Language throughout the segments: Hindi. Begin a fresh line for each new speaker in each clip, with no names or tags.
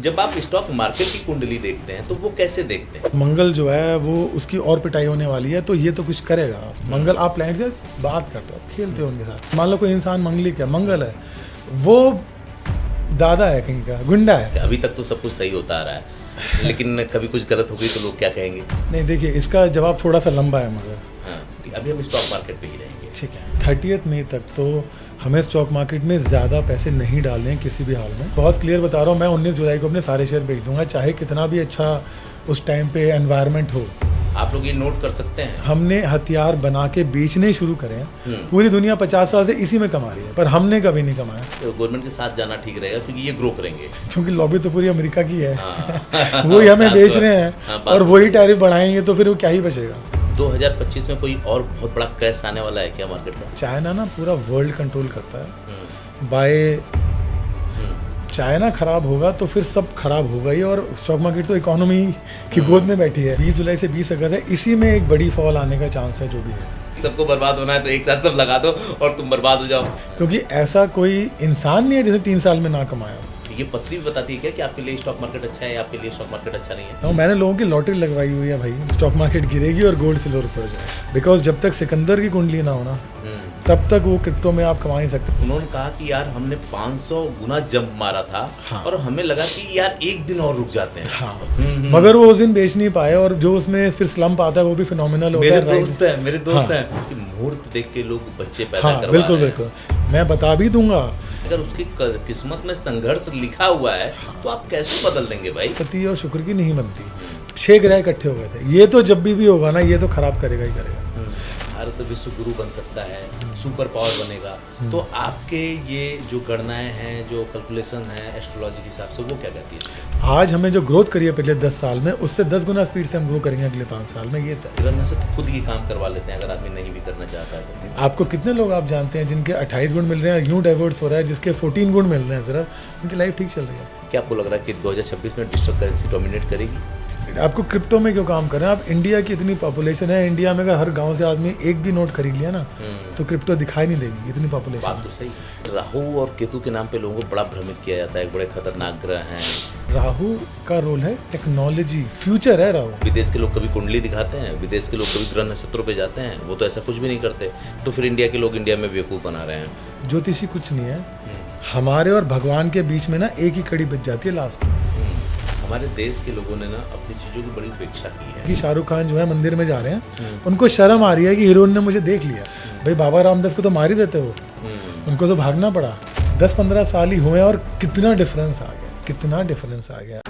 जब आप स्टॉक मार्केट की कुंडली देखते हैं तो वो कैसे देखते हैं?
मंगल जो है वो उसकी और पिटाई होने वाली है, तो ये तो कुछ करेगा। मंगल आप प्लैनेट से बात करते हो, खेलते हो उनके साथ। मान लो कोई इंसान मंगलिक है, मंगल है, वो दादा है कहीं का, गुंडा है।
अभी तक तो सब कुछ सही होता आ रहा है, लेकिन कभी कुछ गलत हो गई तो लोग क्या कहेंगे?
नहीं देखिए, इसका जवाब थोड़ा सा लंबा है, मगर
हाँ, अभी हम स्टॉक मार्केट पे ही रहेंगे।
ठीक है। 30 मई तक तो हमें स्टॉक मार्केट में ज़्यादा पैसे नहीं डालने हैं किसी भी हाल में। बहुत क्लियर बता रहा हूँ, मैं 19 जुलाई को अपने सारे शेयर बेच दूंगा, चाहे कितना भी अच्छा उस टाइम पे एनवायरनमेंट हो।
आप लोग ये नोट कर सकते हैं,
हमने हथियार बना के बेचने शुरू करे हैं। पूरी दुनिया 50 साल से इसी में कमा रही है, पर हमने कभी नहीं कमाया।
तो गवर्नमेंट के साथ जाना ठीक रहेगा, क्योंकि ये ग्रो करेंगे।
क्योंकि लॉबी तो पूरी अमेरिका की है। वही हमें बेच रहे हैं और वही टैरिफ बढ़ाएंगे, तो फिर वो क्या ही बचेगा।
2025 में कोई और बहुत बड़ा क्रैश आने वाला है क्या मार्केट का?
चाइना ना पूरा वर्ल्ड कंट्रोल करता है। बाय चाइना खराब होगा तो फिर सब खराब होगा ही, और स्टॉक मार्केट तो इकोनॉमी की गोद में बैठी है। 20 जुलाई से 20 अगस्त है, इसी में एक बड़ी फॉल आने का चांस है जो भी है।
सबको बर्बाद होना है तो एक साथ सब लगा दो और तुम बर्बाद हो जाओ।
क्योंकि ऐसा कोई इंसान नहीं है जिसने 3 साल में ना कमाया।
ये पत्री भी बताती है क्या कि आपके लिए स्टॉक मार्केट अच्छा है या आपके लिए स्टॉक मार्केट अच्छा नहीं है?
तो मैंने लोगों की लॉटरी लगवाई हुई है भाई, स्टॉक मार्केट गिरेगी और गोल्ड सिल्वर ऊपर जाए। बिकॉज जब तक सिकंदर की कुंडली ना होना तब तक वो क्रिप्टो में आप कमा ही सकते।
उन्होंने कहा कि यार हमने 500 गुना जंप मारा था। हाँ। और हमें लगा कि यार एक दिन और रुक जाते हैं।
हाँ। मगर वो उस दिन बेच नहीं पाए, और जो उसमें फिर स्लम्प आता है वो भी फिनोमिनल होता है।
मेरे दोस्त हैं कि मुहूर्त देख के लोग बच्चे पैदा करवा रहे हैं।
बिल्कुल बिल्कुल, मैं बता भी दूंगा।
अगर उसकी किस्मत में संघर्ष लिखा हुआ है तो आप कैसे बदल देंगे भाई?
पति और शुक्र की नहीं बनती। 6 ग्रह इकट्ठे हो गए थे, ये तो जब भी होगा ना, ये तो खराब करेगा ही करेगा।
भारत विश्व गुरु बन सकता है, सुपर पावर बनेगा। तो आपके ये जो गणनाएं हैं, जो कैलकुलेशन है एस्ट्रोलॉजी के हिसाब से, वो क्या कहती है?
आज हमें जो ग्रोथ करी है पिछले 10 साल में, उससे 10 गुना स्पीड से हम ग्रो करेंगे अगले 5 साल में। ये
ग्रह से तो खुद ये काम करवा लेते हैं, अगर आदमी नहीं भी करना चाहता है तो।
आपको कितने लोग आप जानते हैं जिनके 28 गुण मिल रहे हैं, यूं डाइवर्स हो रहा है, जिसके 14 गुण मिल रहे हैं, सिर्फ उनकी लाइफ ठीक चल रही है।
क्या आपको लग रहा है कि 2026 में डिजिटल करेंसी डोमिनेट करेगी?
आपको क्रिप्टो में क्यों काम कर रहे हैं आप? इंडिया की इतनी पॉपुलेशन है, इंडिया में अगर हर गांव से आदमी एक भी नोट खरीद लिया ना तो क्रिप्टो दिखाई नहीं देगी, इतनी पॉपुलेशन।
बात तो सही। राहु और केतु के नाम पे लोगों को बड़ा भ्रमित किया जाता है, बड़े खतरनाक ग्रह हैं।
राहु का रोल है टेक्नोलॉजी, फ्यूचर है राहु।
विदेश के लोग कभी कुंडली दिखाते हैं, विदेश के लोग कभी ग्रह नक्षत्रों पे जाते हैं, वो तो ऐसा कुछ भी नहीं करते। तो फिर इंडिया के लोग इंडिया में बेवकूफ़ बना रहे हैं।
ज्योतिषी कुछ नहीं है, हमारे और भगवान के बीच में ना एक ही कड़ी बच जाती है लास्ट में।
हमारे देश के लोगों ने ना अपनी चीज़ों की बड़ी उपेक्षा की है।
कि शाहरुख खान जो है मंदिर में जा रहे हैं, उनको शर्म आ रही है कि हीरोइन ने मुझे देख लिया। भाई बाबा रामदेव को तो मार ही देते हो, उनको तो भागना पड़ा। 10-15 साल ही हुए और कितना डिफरेंस आ गया, कितना डिफरेंस आ गया।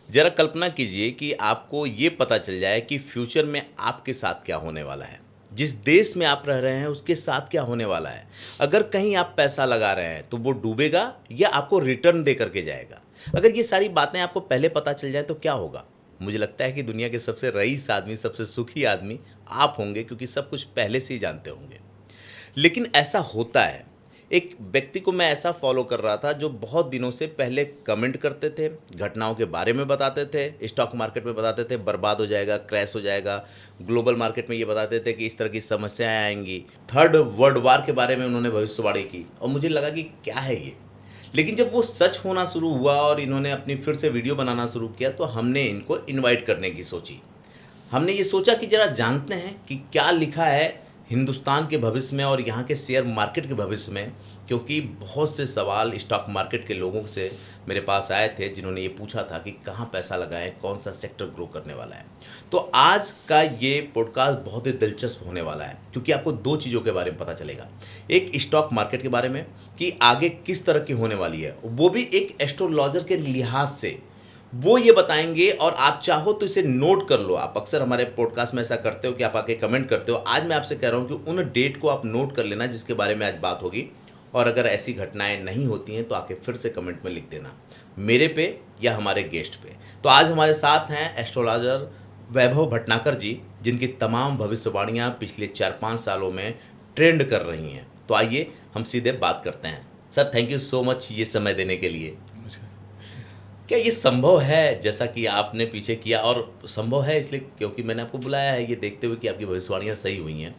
जरा कल्पना कीजिए कि आपको ये पता चल जाए कि फ्यूचर में आपके साथ क्या होने वाला है, जिस देश में आप रह रहे हैं उसके साथ क्या होने वाला है। अगर कहीं आप पैसा लगा रहे हैं तो वो डूबेगा या आपको रिटर्न दे करके जाएगा। अगर ये सारी बातें आपको पहले पता चल जाए तो क्या होगा? मुझे लगता है कि दुनिया के सबसे रईस आदमी, सबसे सुखी आदमी आप होंगे, क्योंकि सब कुछ पहले से ही जानते होंगे। लेकिन ऐसा होता है। एक व्यक्ति को मैं ऐसा फॉलो कर रहा था जो बहुत दिनों से पहले कमेंट करते थे, घटनाओं के बारे में बताते थे, स्टॉक मार्केट में बताते थे बर्बाद हो जाएगा, क्रैश हो जाएगा, ग्लोबल मार्केट में ये बताते थे कि इस तरह की समस्याएं आएंगी, 3rd वर्ल्ड वार के बारे में उन्होंने भविष्यवाणी की, और मुझे लगा कि क्या है ये। लेकिन जब वो सच होना शुरू हुआ और इन्होंने अपनी फिर से वीडियो बनाना शुरू किया तो हमने इनको इनवाइट करने की सोची। हमने ये सोचा कि ज़रा जानते हैं कि क्या लिखा है हिंदुस्तान के भविष्य में और यहाँ के शेयर मार्केट के भविष्य में, क्योंकि बहुत से सवाल स्टॉक मार्केट के लोगों से मेरे पास आए थे जिन्होंने ये पूछा था कि कहाँ पैसा लगाएं, कौन सा सेक्टर ग्रो करने वाला है। तो आज का ये पॉडकास्ट बहुत ही दिलचस्प होने वाला है, क्योंकि आपको 2 चीज़ों के बारे में पता चलेगा। एक स्टॉक मार्केट के बारे में कि आगे किस तरह की होने वाली है, वो भी एक एस्ट्रोलॉजर के लिहाज से वो ये बताएंगे। और आप चाहो तो इसे नोट कर लो। आप अक्सर हमारे पॉडकास्ट में ऐसा करते हो कि आप आके कमेंट करते हो। आज मैं आपसे कह रहा हूँ कि उन डेट को आप नोट कर लेना जिसके बारे में आज बात होगी, और अगर ऐसी घटनाएं नहीं होती हैं तो आके फिर से कमेंट में लिख देना, मेरे पे या हमारे गेस्ट पे। तो आज हमारे साथ हैं एस्ट्रोलॉजर वैभव भटनागर जी, जिनकी तमाम भविष्यवाणियाँ पिछले 4-5 सालों में ट्रेंड कर रही हैं। तो आइए हम सीधे बात करते हैं। Sir, thank you so much ये समय देने के लिए। क्या ये संभव है जैसा कि आपने पीछे किया, और संभव है इसलिए क्योंकि मैंने आपको बुलाया है ये देखते हुए कि आपकी भविष्यवाणियाँ सही हुई हैं,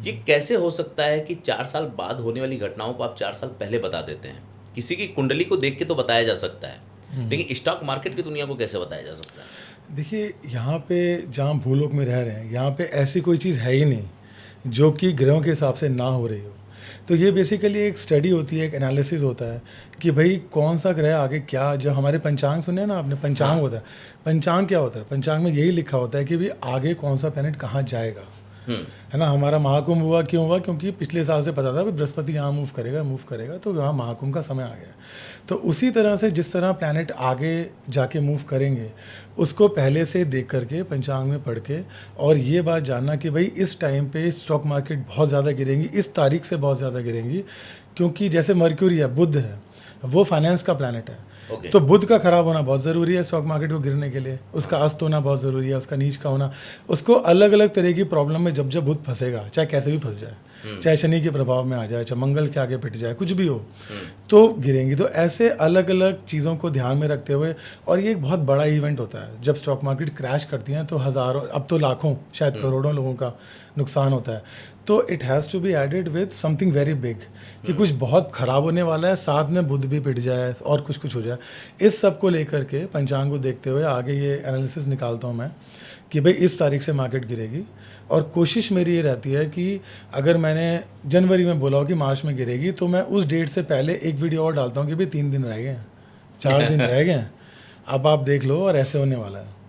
ये कैसे हो सकता है कि 4 साल बाद होने वाली घटनाओं को आप 4 साल पहले बता देते हैं? किसी की कुंडली को देख के तो बताया जा सकता है, लेकिन स्टॉक मार्केट की दुनिया को कैसे बताया जा सकता है?
देखिए, यहाँ पे जहाँ भूलोक में रह रहे हैं, यहाँ पे ऐसी कोई चीज़ है ही नहीं जो कि ग्रहों के हिसाब से ना हो रही हो। तो ये बेसिकली एक स्टडी होती है, एक एनालिसिस होता है कि भाई कौन सा ग्रह आगे क्या, जो हमारे पंचांग सुने ना आपने, पंचांग होता है। पंचांग क्या होता है? पंचांग में यही लिखा होता है कि भाई आगे कौन सा प्लैनेट कहाँ जाएगा, है ना। हमारा महाकुंभ हुआ, क्यों हुआ? क्योंकि पिछले साल से पता था कि बृहस्पति यहाँ मूव करेगा, तो यहाँ महाकुंभ का समय आ गया। तो उसी तरह से जिस तरह प्लैनेट आगे जाके मूव करेंगे, उसको पहले से देख करके पंचांग में पढ़ के, और ये बात जानना कि भाई इस टाइम पे स्टॉक मार्केट बहुत ज़्यादा गिरेंगी, इस तारीख से बहुत ज़्यादा गिरेंगी, क्योंकि जैसे मर्क्यूरी है, बुध है, वो फाइनेंस का प्लैनेट है। तो बुध का खराब होना बहुत ज़रूरी है स्टॉक मार्केट को गिरने के लिए, उसका अस्त होना बहुत ज़रूरी है, उसका नीच का होना। उसको अलग अलग तरह की प्रॉब्लम में जब जब बुध फंसेगा, चाहे कैसे भी फंस जाए, चाहे शनि के प्रभाव में आ जाए, चाहे मंगल के आगे पिट जाए, कुछ भी हो, तो गिरेंगी। तो ऐसे अलग अलग चीज़ों को ध्यान में रखते हुए, और ये एक बहुत बड़ा इवेंट होता है जब स्टॉक मार्केट क्रैश करती हैं, तो हज़ारों, अब तो लाखों, शायद करोड़ों लोगों का नुकसान होता है। तो it has to be added with something very big, कि कुछ बहुत ख़राब होने वाला है, साथ में बुध भी पिट जाए और कुछ हो जाए। इस सब को लेकर के पंचांग को देखते हुए आगे ये एनालिसिस निकालता हूँ मैं कि भाई इस तारीख से मार्केट गिरेगी। और कोशिश मेरी ये रहती है कि अगर मैंने जनवरी में बोला हो कि मार्च में गिरेगी, तो मैं उस डेट से पहले एक वीडियो और डालता हूँ कि भाई 3 दिन रह गए हैं, 4 दिन रह गए हैं, अब आप देख लो, और ऐसे होने वाला है।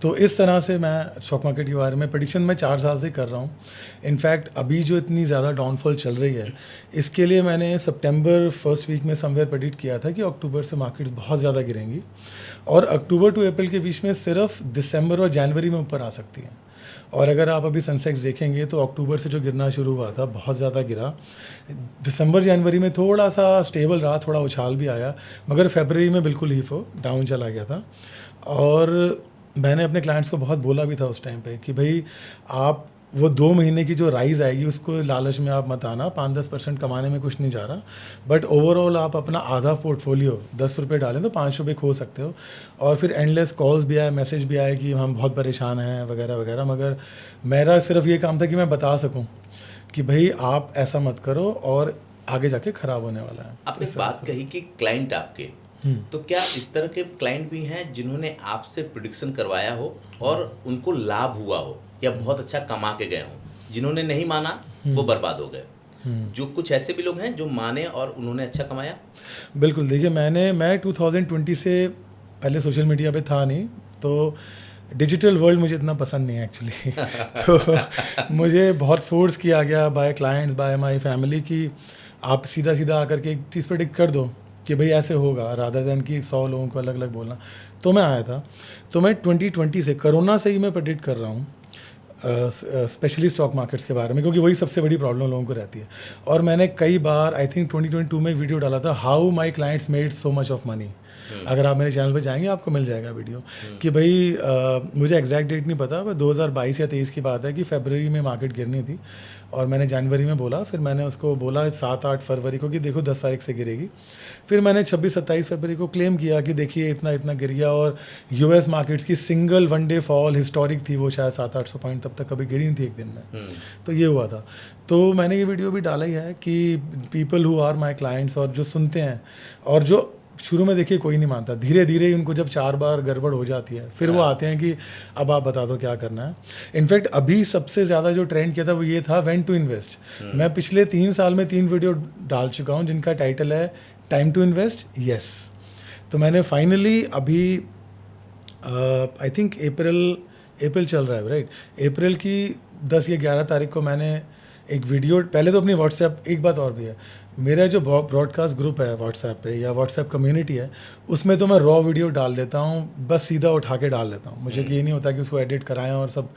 तो इस तरह से मैं स्टॉक मार्केट के बारे में प्रेडिक्शन मैं 4 साल से कर रहा हूँ। इनफैक्ट अभी जो इतनी ज़्यादा डाउनफॉल चल रही है, इसके लिए मैंने सितंबर फर्स्ट वीक में समवेयर प्रेडिक्ट किया था कि अक्टूबर से मार्केट्स बहुत ज़्यादा गिरेंगी, और अक्टूबर टू अप्रैल के बीच में सिर्फ दिसंबर और जनवरी में ऊपर आ सकती हैं। और अगर आप अभी सेंसेक्स देखेंगे तो अक्टूबर से जो गिरना शुरू हुआ था, बहुत ज़्यादा गिरा। दिसंबर जनवरी में थोड़ा सा स्टेबल रहा, थोड़ा उछाल भी आया, मगर फरवरी में बिल्कुल ही वो डाउन चला गया था। और मैंने अपने क्लाइंट्स को बहुत बोला भी था उस टाइम पे कि भाई आप वो 2 महीने की जो राइज़ आएगी उसको लालच में आप मत आना, 5-10% कमाने में कुछ नहीं जा रहा, बट ओवरऑल आप अपना आधा पोर्टफोलियो 10 रुपये डालें तो 5 रुपये खो सकते हो। और फिर एंडलेस कॉल्स भी आए, मैसेज भी आए कि हम बहुत परेशान हैं वगैरह वगैरह, मगर मेरा सिर्फ ये काम था कि मैं बता सकूँ कि भाई आप ऐसा मत करो और आगे जाके ख़राब होने वाला है।
आपने बात कही कि क्लाइंट आपके, तो क्या इस तरह के क्लाइंट भी हैं जिन्होंने आपसे प्रेडिक्शन करवाया हो और उनको लाभ हुआ हो या बहुत अच्छा कमा के गए हों, जिन्होंने नहीं माना वो बर्बाद हो गए? जो कुछ ऐसे भी लोग हैं जो माने और उन्होंने अच्छा कमाया?
बिल्कुल। देखिए, मैं 2020 से पहले सोशल मीडिया पे था नहीं, तो डिजिटल वर्ल्ड मुझे इतना पसंद नहीं है एक्चुअली। तो मुझे बहुत फोर्स किया गया by clients, by my family कि आप सीधा सीधा आकर के एक चीज़ प्रेडिक्ट कर दो कि भाई ऐसे होगा, रादर देन कि 100 लोगों को अलग अलग बोलना। तो मैं आया था, तो मैं 2020 से, कोरोना से ही मैं प्रेडिक्ट कर रहा हूँ स्पेशली स्टॉक मार्केट्स के बारे में, क्योंकि वही सबसे बड़ी प्रॉब्लम लोगों को रहती है। और मैंने कई बार, आई थिंक 2022 में वीडियो डाला था, how my clients made so much of money. अगर आप मेरे चैनल पे जाएंगे आपको मिल जाएगा वीडियो कि भाई मुझे एग्जैक्ट डेट नहीं पता, पर 2022 या 23 की बात है कि फरवरी में मार्केट गिरनी थी और मैंने जनवरी में बोला, फिर मैंने उसको बोला 7-8 फरवरी को कि देखो 10 तारीख से गिरेगी। फिर मैंने 26-27 फरवरी को क्लेम किया कि देखिए इतना इतना गिर गया, और यूएस मार्केट्स की single one day fall historic थी, वो शायद 700-800 पॉइंट तब तक कभी गिरी नहीं थी एक दिन में। तो ये हुआ था। तो मैंने ये वीडियो भी डाला ही है कि people who are my clients, और जो सुनते हैं, और जो शुरू में देखिए कोई नहीं मानता, धीरे धीरे ही उनको जब 4 बार गड़बड़ हो जाती है फिर वो आते हैं कि अब आप बता दो क्या करना है। इनफैक्ट अभी सबसे ज़्यादा जो ट्रेंड किया था वो ये था, व्हेन टू इन्वेस्ट। मैं पिछले 3 साल में 3 वीडियो डाल चुका हूँ जिनका टाइटल है टाइम टू इन्वेस्ट, यस। तो मैंने फाइनली अभी आई थिंक अप्रैल चल रहा है, राइट, अप्रैल की 10 या 11 तारीख को मैंने एक वीडियो, पहले तो अपनी व्हाट्सएप, एक बात और भी है, मेरा जो ब्रॉडकास्ट ग्रुप है व्हाट्सएप पे या व्हाट्सएप कम्युनिटी है, उसमें तो मैं रॉ वीडियो डाल देता हूँ, बस सीधा उठा के डाल देता हूँ। मुझे ये नहीं होता कि उसको एडिट कराएं और सब,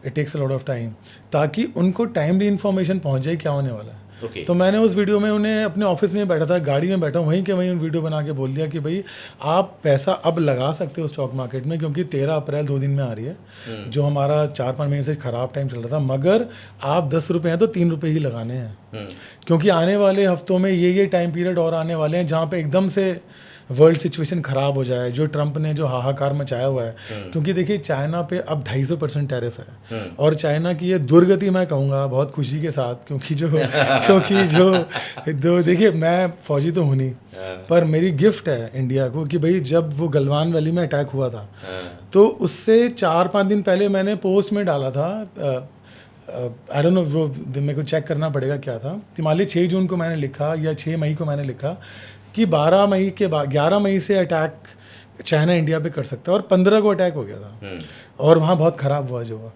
it takes a lot of time, ताकि उनको टाइमली इन्फॉर्मेशन पहुँच जाए क्या होने वाला है। तो मैंने उस वीडियो में उन्हें, अपने ऑफिस में बैठा था, गाड़ी में बैठा हूँ, वहीं के वहीं वीडियो बना के बोल दिया कि भाई आप पैसा अब लगा सकते हो स्टॉक मार्केट में, क्योंकि 13 अप्रैल 2 दिन में आ रही है, जो हमारा 4-5 महीने से ख़राब टाइम चल रहा था, मगर आप 10 रुपये हैं तो 3 रुपये ही लगाने हैं, क्योंकि आने वाले हफ्तों में ये टाइम पीरियड और आने वाले हैं जहाँ पे एकदम से वर्ल्ड सिचुएशन ख़राब हो जाए, जो ट्रंप ने जो हाहाकार मचाया हुआ है, क्योंकि देखिए चाइना पे अब 250% टैरिफ है, और चाइना की ये दुर्गति मैं कहूँगा बहुत खुशी के साथ, क्योंकि जो देखिए मैं फौजी तो हूँ नहीं, पर मेरी गिफ्ट है इंडिया को कि भाई जब वो गलवान वैली में अटैक हुआ था तो उससे 4-5 दिन पहले मैंने पोस्ट में डाला था, आई डोंट नो वो मेरे को चेक करना पड़ेगा क्या था, मान लीजिए 6 जून को मैंने लिखा या 6 मई को मैंने लिखा कि 12 मई के बाद 11 मई से अटैक चाइना इंडिया पे कर सकता है, और 15 को अटैक हो गया था और वहाँ बहुत ख़राब हुआ जो हुआ।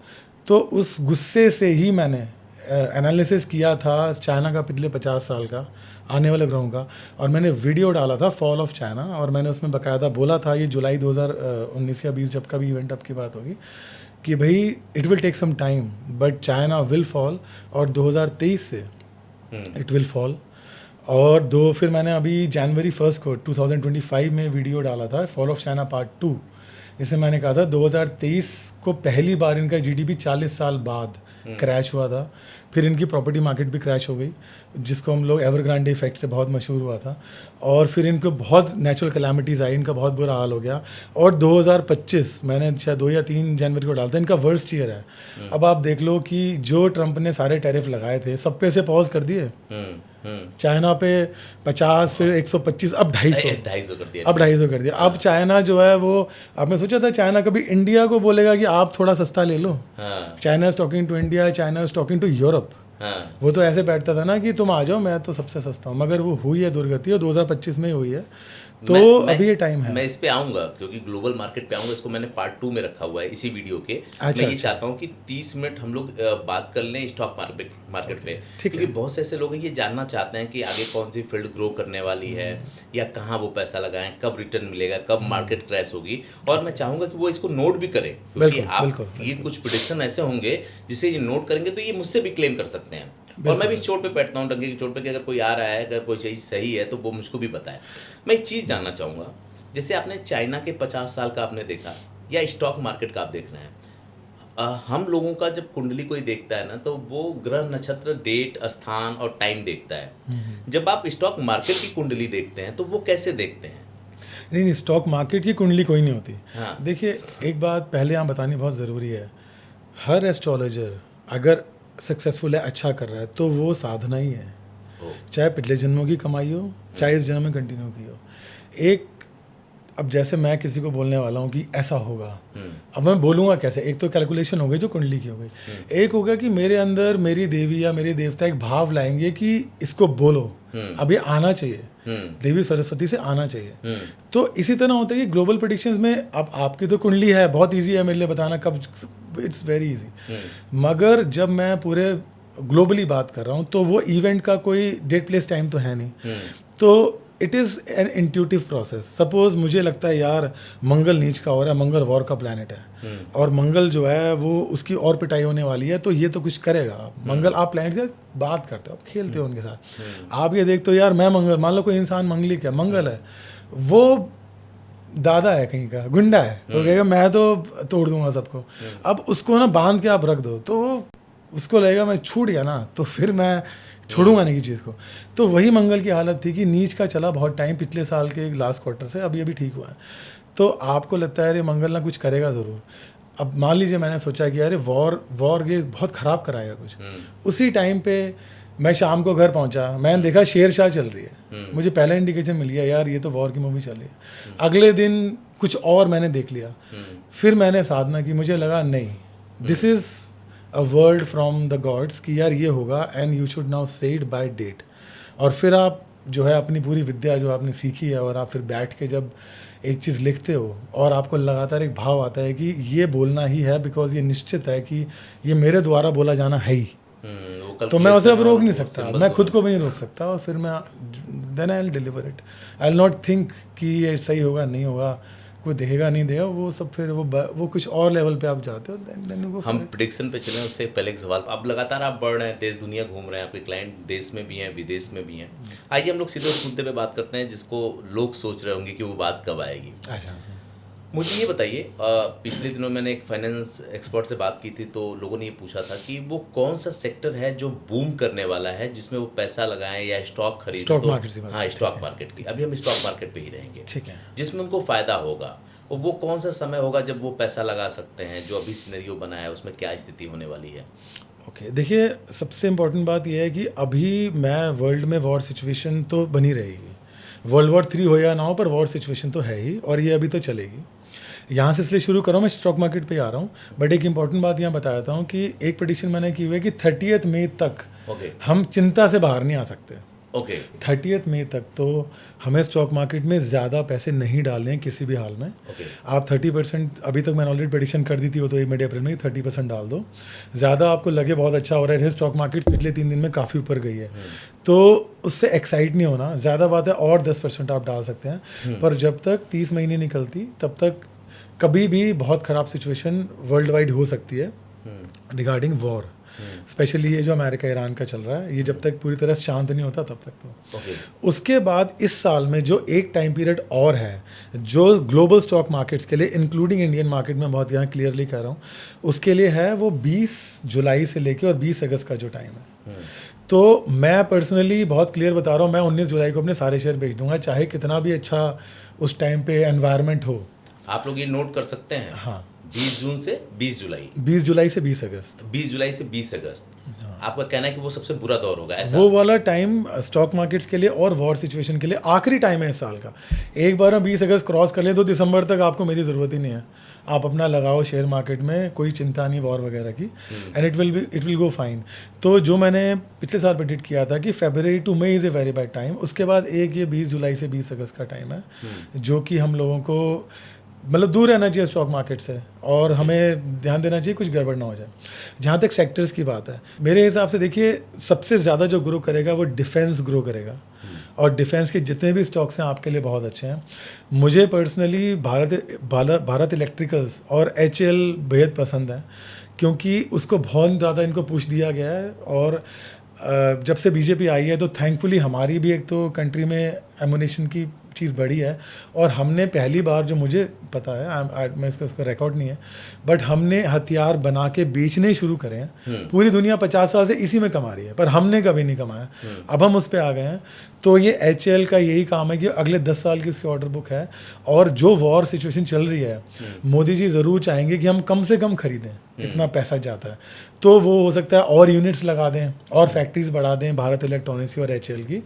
तो उस गुस्से से ही मैंने एनालिसिस किया था चाइना का पिछले 50 साल का आने वाले ग्रहों का, और मैंने वीडियो डाला था फॉल ऑफ चाइना, और मैंने उसमें बाकायदा बोला था ये जुलाई 2019 या 20 जब का भी इवेंट अब की बात होगी कि भाई it will take some time but China will fall, और 2023 से इट विल फॉल। और फिर मैंने अभी जनवरी 1 को 2025 में वीडियो डाला था फॉल ऑफ चाइना पार्ट 2। इसमें मैंने कहा था 2023 को पहली बार इनका जीडीपी 40 साल बाद क्रैश हुआ था, फिर इनकी प्रॉपर्टी मार्केट भी क्रैश हो गई जिसको हम लोग एवरग्रांडे इफेक्ट से बहुत मशहूर हुआ था, और फिर इनको बहुत नेचुरल कैलामिटीज़ आई, इनका बहुत बुरा हाल हो गया। और 2025 मैंने शायद 2 या 3 जनवरी को डालता, इनका वर्स्ट ईयर है। अब आप देख लो कि जो ट्रंप ने सारे टैरिफ लगाए थे सब पे से पॉज कर दिए, चाइना पे 50, फिर 125, अब 250
कर दिया,
अब 250 कर दिया। अब चाइना जो है वो, अब मैं सोचा था चाइना कभी इंडिया को बोलेगा कि आप थोड़ा सस्ता ले लो, China is talking to India, China is talking to Europe. वो तो ऐसे बैठता था ना कि तुम आ जाओ मैं तो सबसे सस्ता हूँ, मगर वो हुई है दुर्गति, और 2025 में ही हुई है। तो अभी ये टाइम है।
मैं इस पे आऊँगा क्योंकि ग्लोबल मार्केट पे आऊँगा, इसको मैंने पार्ट 2 में रखा हुआ है इसी वीडियो के। मैं ये चाहता हूँ कि 30 मिनट हम लोग बात कर लें स्टॉक मार्केट पे, क्योंकि बहुत से ऐसे लोग हैं ये जानना चाहते हैं कि आगे कौन सी फील्ड ग्रो करने वाली है, या कहाँ वो पैसा लगाएं, कब रिटर्न मिलेगा, कब मार्केट क्रैश होगी। और मैं चाहूँगा कि वो इसको नोट भी करें, क्योंकि आप ये कुछ प्रेडिक्शन ऐसे होंगे जिसे ये नोट करेंगे तो ये मुझसे भी क्लेम कर सकते हैं। और मैं भी इस चोट पे बैठता हूँ, डंके की चोट पे, कि अगर कोई आ रहा है, अगर कोई चीज़ सही है तो वो मुझको भी बताए। मैं एक चीज़ जानना चाहूँगा, जैसे आपने चाइना के 50 साल का आपने देखा, या स्टॉक मार्केट का आप देख रहे हैं, हम लोगों का जब कुंडली कोई देखता है ना तो वो ग्रह, नक्षत्र, डेट, स्थान और टाइम देखता है। जब आप स्टॉक मार्केट की कुंडली देखते हैं तो वो कैसे देखते हैं?
नहीं, स्टॉक मार्केट की कुंडली कोई नहीं होती। हाँ। देखिए एक बात पहले यहाँ बतानी बहुत ज़रूरी है, हर एस्ट्रोलॉजर अगर सक्सेसफुल है, अच्छा कर रहा है, तो वो साधना ही है, चाहे पिछले जन्मों की कमाई हो, चाहे इस जन्म में कंटिन्यू की हो। एक, अब जैसे मैं किसी को बोलने वाला हूँ कि ऐसा होगा, अब मैं बोलूँगा कैसे? एक तो कैलकुलेशन हो गई जो कुंडली की हो गई, एक होगा कि मेरे अंदर मेरी देवी या मेरे देवता एक भाव लाएंगे कि इसको बोलो, अब ये आना चाहिए, देवी सरस्वती से आना चाहिए। तो इसी तरह होता है कि ग्लोबल प्रेडिक्शंस में, अब आपकी तो कुंडली है, बहुत ईजी है मेरे लिए बताना कब, इट्स वेरी इजी, मगर जब मैं पूरे ग्लोबली बात कर रहा हूँ तो वो इवेंट का कोई डेट प्लेस टाइम तो है नहीं, तो it is an intuitive process. Suppose मुझे लगता है यार मंगल नीच का हो रहा है, मंगल वॉर का प्लैनेट है, और मंगल जो है वो उसकी और पिटाई होने वाली है, तो ये तो कुछ करेगा। मंगल, आप प्लैनेट से बात करते हो, आप खेलते हो उनके साथ, आप ये देखते हो यार मैं मंगल, मान लो कोई इंसान मंगलिक है, मंगल है, वो दादा है कहीं का, गुंडा है, वो कहेगा मैं तो तोड़ दूंगा सबको। अब उसको ना बांध के आप रख दो तो उसको लगेगा मैं छूट गया ना, तो फिर मैं छोड़ूंगा नहीं की चीज़ को। तो वही मंगल की हालत थी कि नीच का चला बहुत टाइम, पिछले साल के लास्ट क्वार्टर से, अभी अभी ठीक हुआ है। तो आपको लगता है अरे मंगल ना कुछ करेगा ज़रूर। अब मान लीजिए मैंने सोचा कि अरे वॉर ये बहुत ख़राब कराएगा कुछ, उसी टाइम पे मैं शाम को घर पहुंचा, मैंने देखा शेरशाह चल रही है, मुझे पहला इंडिकेशन मिल गया यार ये तो वॉर की मूवी चल रही है। अगले दिन कुछ और मैंने देख लिया, फिर मैंने साधना की, मुझे लगा नहीं, this is a word from the gods कि यार ये होगा एंड यू शुड नाउ से इट बाय डेट। और फिर आप जो है अपनी पूरी विद्या जो आपने सीखी है, और आप फिर बैठ के जब एक चीज़ लिखते हो और आपको लगातार एक भाव आता है कि ये बोलना ही है, बिकॉज ये निश्चित है कि ये मेरे द्वारा बोला जाना है ही, तो मैं उसे अब रोक नहीं सकता, मैं खुद को भी नहीं रोक सकता, और फिर मैं then I will deliver it. I will not think कि ये सही होगा नहीं होगा, कोई देखेगा नहीं देगा, वो सब फिर वो कुछ और लेवल पे आप जाते हो। then
हम प्रेडिक्शन पे चलें उससे पहले एक सवाल, अब लगातार आप बढ़ रहे हैं, देश दुनिया घूम रहे हैं, आपके क्लाइंट देश में भी हैं, विदेश में भी हैं। आइए हम लोग सीधे उस मुद्दे पे बात करते हैं जिसको लोग सोच रहे होंगे कि वो बात कब आएगी। मुझे ये बताइए, पिछले दिनों मैंने एक फाइनेंस एक्सपर्ट से बात की थी, तो लोगों ने ये पूछा था कि वो कौन सा सेक्टर है जो बूम करने वाला है, जिसमें वो पैसा लगाएं या स्टॉक खरीदें।
स्टॉक
तो
मार्केट से बात
हाँ, स्टॉक मार्केट की, अभी हम स्टॉक मार्केट पे ही रहेंगे,
ठीक है।
जिसमें उनको फ़ायदा होगा। और वो कौन सा समय होगा जब वो पैसा लगा सकते हैं, जो अभी सिनेरियो बना है उसमें क्या स्थिति होने वाली है?
ओके, देखिए सबसे इम्पोर्टेंट बात यह है कि अभी मैं वर्ल्ड में वॉर सिचुएशन तो बनी रहेगी, वर्ल्ड वॉर 3 हो या ना हो, पर वॉर सिचुएशन तो है ही, और ये अभी तो चलेगी। यहाँ से इसलिए शुरू कर रहा हूँ, मैं स्टॉक मार्केट पे ही आ रहा हूँ, बट एक इंपॉर्टेंट बात यहाँ बता देता हूँ कि एक प्रेडिक्शन मैंने की हुई है कि 30 मई तक हम चिंता से बाहर नहीं आ सकते। 30 मई तक तो हमें स्टॉक मार्केट में ज़्यादा पैसे नहीं डालने हैं किसी भी हाल में। आप 30%, अभी तक मैंने ऑलरेडी प्रेडिक्शन कर दी थी वो तो मिड अप्रैल में 30% डाल दो। ज़्यादा आपको लगे बहुत अच्छा हो रहा है, स्टॉक मार्केट पिछले 3 दिन में काफ़ी ऊपर गई है, तो उससे एक्साइट नहीं होना, ज़्यादा बात है, और 10% आप डाल सकते हैं। पर जब तक 30 मई नहीं निकलती तब तक कभी भी बहुत ख़राब सिचुएशन वर्ल्ड वाइड हो सकती है रिगार्डिंग वॉर, स्पेशली ये जो अमेरिका ईरान का चल रहा है, ये जब तक पूरी तरह शांत नहीं होता तब तक तो उसके बाद इस साल में जो एक टाइम पीरियड और है जो ग्लोबल स्टॉक मार्केट्स के लिए, इंक्लूडिंग इंडियन मार्केट में, बहुत यहाँ क्लियरली कह रहा हूँ, उसके लिए है वो 20 जुलाई से लेके और 20 अगस्त का जो टाइम है। तो मैं पर्सनली बहुत क्लियर बता रहा हूँ, मैं 19 जुलाई को अपने सारे शेयर बेच दूंगा, चाहे कितना भी अच्छा उस टाइम पे एनवायरनमेंट हो।
आप लोग ये नोट कर सकते हैं।
हाँ,
20 जून से 20 जुलाई,
20 जुलाई से 20 अगस्त,
20 जुलाई से 20 अगस्त। आपका कहना है कि वो सबसे बुरा दौर होगा, ऐसा?
वो वाला टाइम स्टॉक मार्केट्स के लिए और वॉर सिचुएशन के लिए आखिरी टाइम है इस साल का। एक बार हम 20 अगस्त क्रॉस कर लें तो दिसंबर तक आपको मेरी ज़रूरत ही नहीं है, आप अपना लगाओ शेयर मार्केट में, कोई चिंता नहीं वॉर वगैरह की, and it will go fine. तो जो मैंने पिछले साल प्रेडिक्ट किया था कि February to May is a very bad time, उसके बाद एक ये 20 जुलाई से 20 अगस्त का टाइम है जो कि हम लोगों को मतलब दूर रहना चाहिए स्टॉक मार्केट से, और हमें ध्यान देना चाहिए कुछ गड़बड़ ना हो जाए। जहाँ तक सेक्टर्स की बात है, मेरे हिसाब से देखिए सबसे ज़्यादा जो ग्रो करेगा वो डिफेंस ग्रो करेगा, और डिफेंस के जितने भी स्टॉक्स हैं आपके लिए बहुत अच्छे हैं। मुझे पर्सनली भारत इलेक्ट्रिकल्स और HL बेहद पसंद है, क्योंकि उसको बहुत ज़्यादा इनको पुश दिया गया है, और जब से बीजेपी आई है तो थैंकफुली हमारी भी एक तो कंट्री में एमुनेशन की चीज़ बढ़ी है, और हमने पहली बार, जो मुझे पता है, मैं इसका रिकॉर्ड नहीं है, बट हमने हथियार बना के बेचने शुरू करे हैं। पूरी दुनिया 50 साल से इसी में कमा रही है, पर हमने कभी नहीं कमाया, अब हम उस पर आ गए हैं। तो ये HL का यही काम है कि अगले 10 साल की उसकी ऑर्डर बुक है, और जो वॉर सिचुएशन चल रही है, मोदी जी ज़रूर चाहेंगे कि हम कम से कम खरीदें, इतना पैसा जाता है, तो वो हो सकता है और यूनिट्स लगा दें और फैक्ट्रीज बढ़ा दें भारत इलेक्ट्रॉनिक्स की और HL की,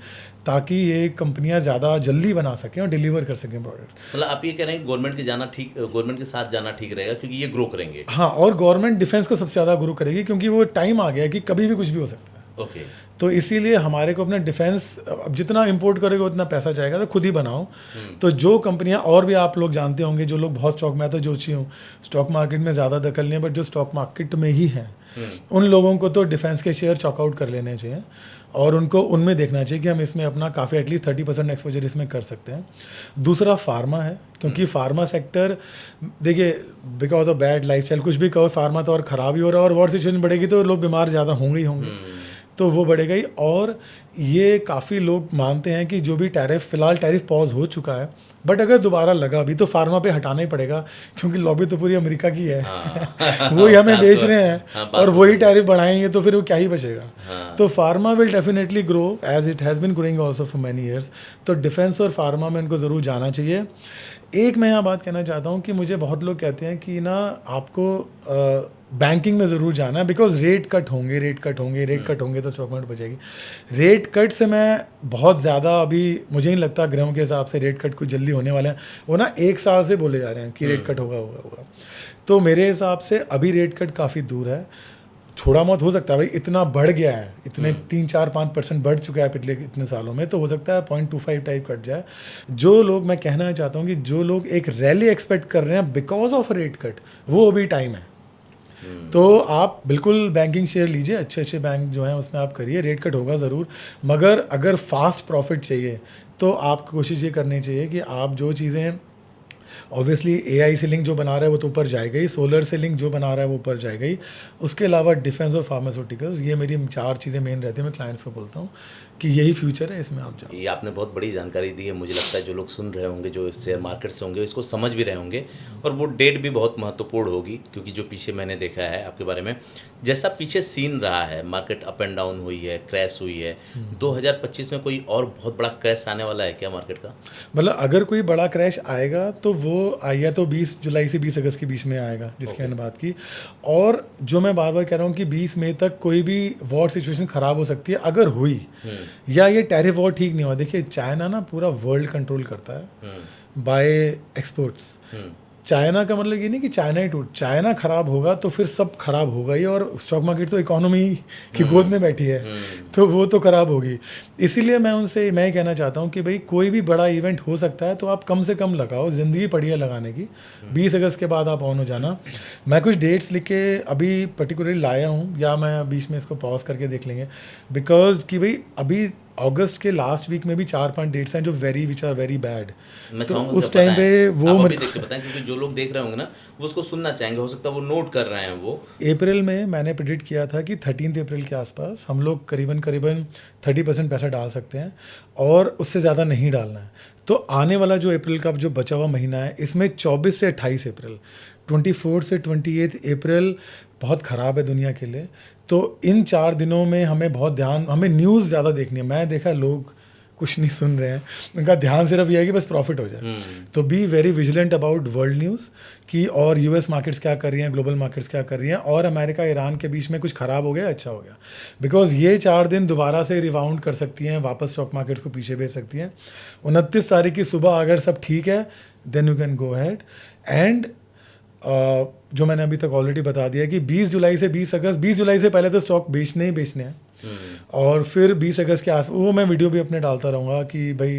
ताकि ये कंपनियां ज़्यादा जल्दी बना सकें और डिलीवर कर सकें प्रोडक्ट्स।
मतलब आप ये कह रहे हैं गवर्नमेंट के साथ जाना ठीक रहेगा, क्योंकि ये ग्रो करेंगे।
हाँ, और गवर्नमेंट डिफेंस को सबसे ज़्यादा ग्रो करेगी, क्योंकि वो टाइम आ गया है कि कभी भी कुछ भी हो सकता है। तो इसीलिए हमारे को अपना डिफेंस, अब जितना इंपोर्ट करेगा उतना पैसा जाएगा, तो खुद ही बनाओ। तो जो कंपनियां, और भी आप लोग जानते होंगे, जो लोग बहुत स्टॉक, मैं तो जोची हूँ, स्टॉक मार्केट में ज़्यादा दखल नहीं है, बट जो स्टॉक मार्केट में ही हैं उन लोगों को तो डिफेंस के शेयर चॉकआउट कर लेने चाहिए, और उनको उनमें देखना चाहिए कि हम इसमें अपना काफ़ी एटलीस्ट 30% एक्सपोजर इसमें कर सकते हैं। दूसरा फार्मा है, क्योंकि फार्मा सेक्टर, देखिए बिकॉज ऑफ बैड लाइफस्टाइल, कुछ भी कहो, फार्मा तो और ख़राब ही हो रहा है, और वॉर सिचुएशन बढ़ेगी तो लोग बीमार ज़्यादा होंगे ही होंगे, तो वो बढ़ेगा ही। और ये काफ़ी लोग मानते हैं कि जो भी टैरिफ, फिलहाल टैरिफ पॉज हो चुका है, बट अगर दोबारा लगा भी तो फार्मा पे हटाना ही पड़ेगा, क्योंकि लॉबी तो पूरी अमेरिका की है। वो ही हमें बेच रहे हैं, और वही टैरिफ बढ़ाएंगे तो फिर वो क्या ही बचेगा। तो pharma will definitely grow as it has been growing also for many years. तो डिफेंस और फार्मा में इनको ज़रूर जाना चाहिए। एक मैं यहाँ बात कहना चाहता हूँ कि मुझे बहुत लोग कहते हैं कि ना आपको बैंकिंग में ज़रूर जाना है, बिकॉज रेट कट होंगे तो स्टॉक मार्केट बचेगी। रेट कट से मैं बहुत ज़्यादा, अभी मुझे नहीं लगता ग्रहों के हिसाब से रेट कट कुछ जल्दी होने वाले हैं। वो ना 1 साल से बोले जा रहे हैं कि रेट कट होगा। तो मेरे हिसाब से अभी रेट कट काफ़ी दूर है, थोड़ा बहुत हो सकता है, भाई इतना बढ़ गया है, इतने 3-4-5% बढ़ चुका है पिछले इतने सालों में, तो हो सकता है 0.25 टाइप कट जाए। जो लोग, मैं कहना चाहता हूँ कि जो लोग एक रैली एक्सपेक्ट कर रहे हैं बिकॉज ऑफ रेट कट, वो अभी टाइम है। तो आप बिल्कुल बैंकिंग शेयर लीजिए, अच्छे बैंक जो हैं उसमें आप करिए, रेट कट होगा ज़रूर, मगर अगर फास्ट प्रॉफिट चाहिए तो आप कोशिश ये करनी चाहिए कि आप जो चीज़ें ऑब्वियसली एआई से लिंक जो बना रहा है वो तो ऊपर जाएगा ही, सोलर से लिंक जो बना रहा है वो ऊपर जाएगा ही, उसके अलावा डिफेंस और फार्मास्यूटिकल्स, ये मेरी 4 चीज़ें मेन रहती हैं। मैं क्लाइंट्स को बोलता हूँ कि यही फ्यूचर है, इसमें आप जाओ।
ये आपने बहुत बड़ी जानकारी दी है। मुझे लगता है जो लोग सुन रहे होंगे, जो शेयर मार्केट से होंगे, इसको समझ भी रहे होंगे, और वो डेट भी बहुत महत्वपूर्ण होगी, क्योंकि जो पीछे मैंने देखा है आपके बारे में, जैसा पीछे सीन रहा है, मार्केट अप एंड डाउन हुई है, क्रैश हुई है, 2025 में कोई और बहुत बड़ा क्रैश आने वाला है क्या मार्केट का?
मतलब अगर कोई बड़ा क्रैश आएगा तो वो आएगा तो 20 जुलाई से 20 अगस्त के बीच में आएगा, जिसकी मैंने बात की। और जो मैं बार बार कह रहा हूँ कि 20 मई तक कोई भी वॉर सिचुएशन ख़राब हो सकती है अगर हुई, या ये टैरिफ वॉर ठीक नहीं हुआ। देखिए चाइना ना पूरा वर्ल्ड कंट्रोल करता है बाय एक्सपोर्ट्स। चाइना का मतलब ये नहीं कि चाइना ही चाइना खराब होगा तो फिर सब खराब होगा ही, और स्टॉक मार्केट तो इकोनॉमी की गोद में बैठी है, तो वो तो खराब होगी। इसीलिए मैं कहना चाहता हूँ कि भाई कोई भी बड़ा इवेंट हो सकता है तो आप कम से कम लगाओ, ज़िंदगी पड़ी है लगाने की। 20 अगस्त के बाद आप ऑन हो जाना। मैं कुछ डेट्स लिख के अभी पर्टिकुलरली लाया हूँ, या मैं बीच में इसको पॉज करके देख लेंगे, बिकॉज कि भाई अभी अगस्त के लास्ट वीक में भी 4-5 डेट्स हैं जो विच आर वेरी बैड। तो उस टाइम पे वो
मेरे देख के बताएं, क्योंकि जो लोग देख रहे होंगे ना वो उसको सुनना चाहेंगे, हो सकता है वो नोट कर रहे हैं। वो
अप्रैल में मैंने प्रेडिक्ट किया था कि 13 अप्रैल के आसपास हम लोग करीबन 30% पैसा डाल सकते हैं, और उससे ज़्यादा नहीं डालना है। तो आने वाला जो अप्रैल का जो बचा हुआ महीना है, इसमें 24 से 28 अप्रैल, 24 से 28 अप्रैल बहुत ख़राब है दुनिया के लिए। तो इन 4 दिनों में हमें न्यूज़ ज़्यादा देखनी है। मैं देखा लोग कुछ नहीं सुन रहे हैं, उनका ध्यान सिर्फ ये है कि बस प्रॉफिट हो जाए। तो be very vigilant about world news कि, और यूएस मार्केट्स क्या कर रही हैं, ग्लोबल मार्केट्स क्या कर रही हैं, और अमेरिका ईरान के बीच में कुछ ख़राब हो गया अच्छा हो गया, बिकॉज ये 4 दिन दोबारा से रिबाउंड कर सकती हैं, वापस स्टॉक मार्केट्स को पीछे भेज सकती हैं। 29 तारीख की सुबह अगर सब ठीक है then you can go ahead. And जो मैंने अभी तक ऑलरेडी बता दिया कि 20 जुलाई से 20 अगस्त, 20 जुलाई से पहले तो स्टॉक बेचने हैं, और फिर 20 अगस्त के आस वो मैं वीडियो भी अपने डालता रहूँगा कि भाई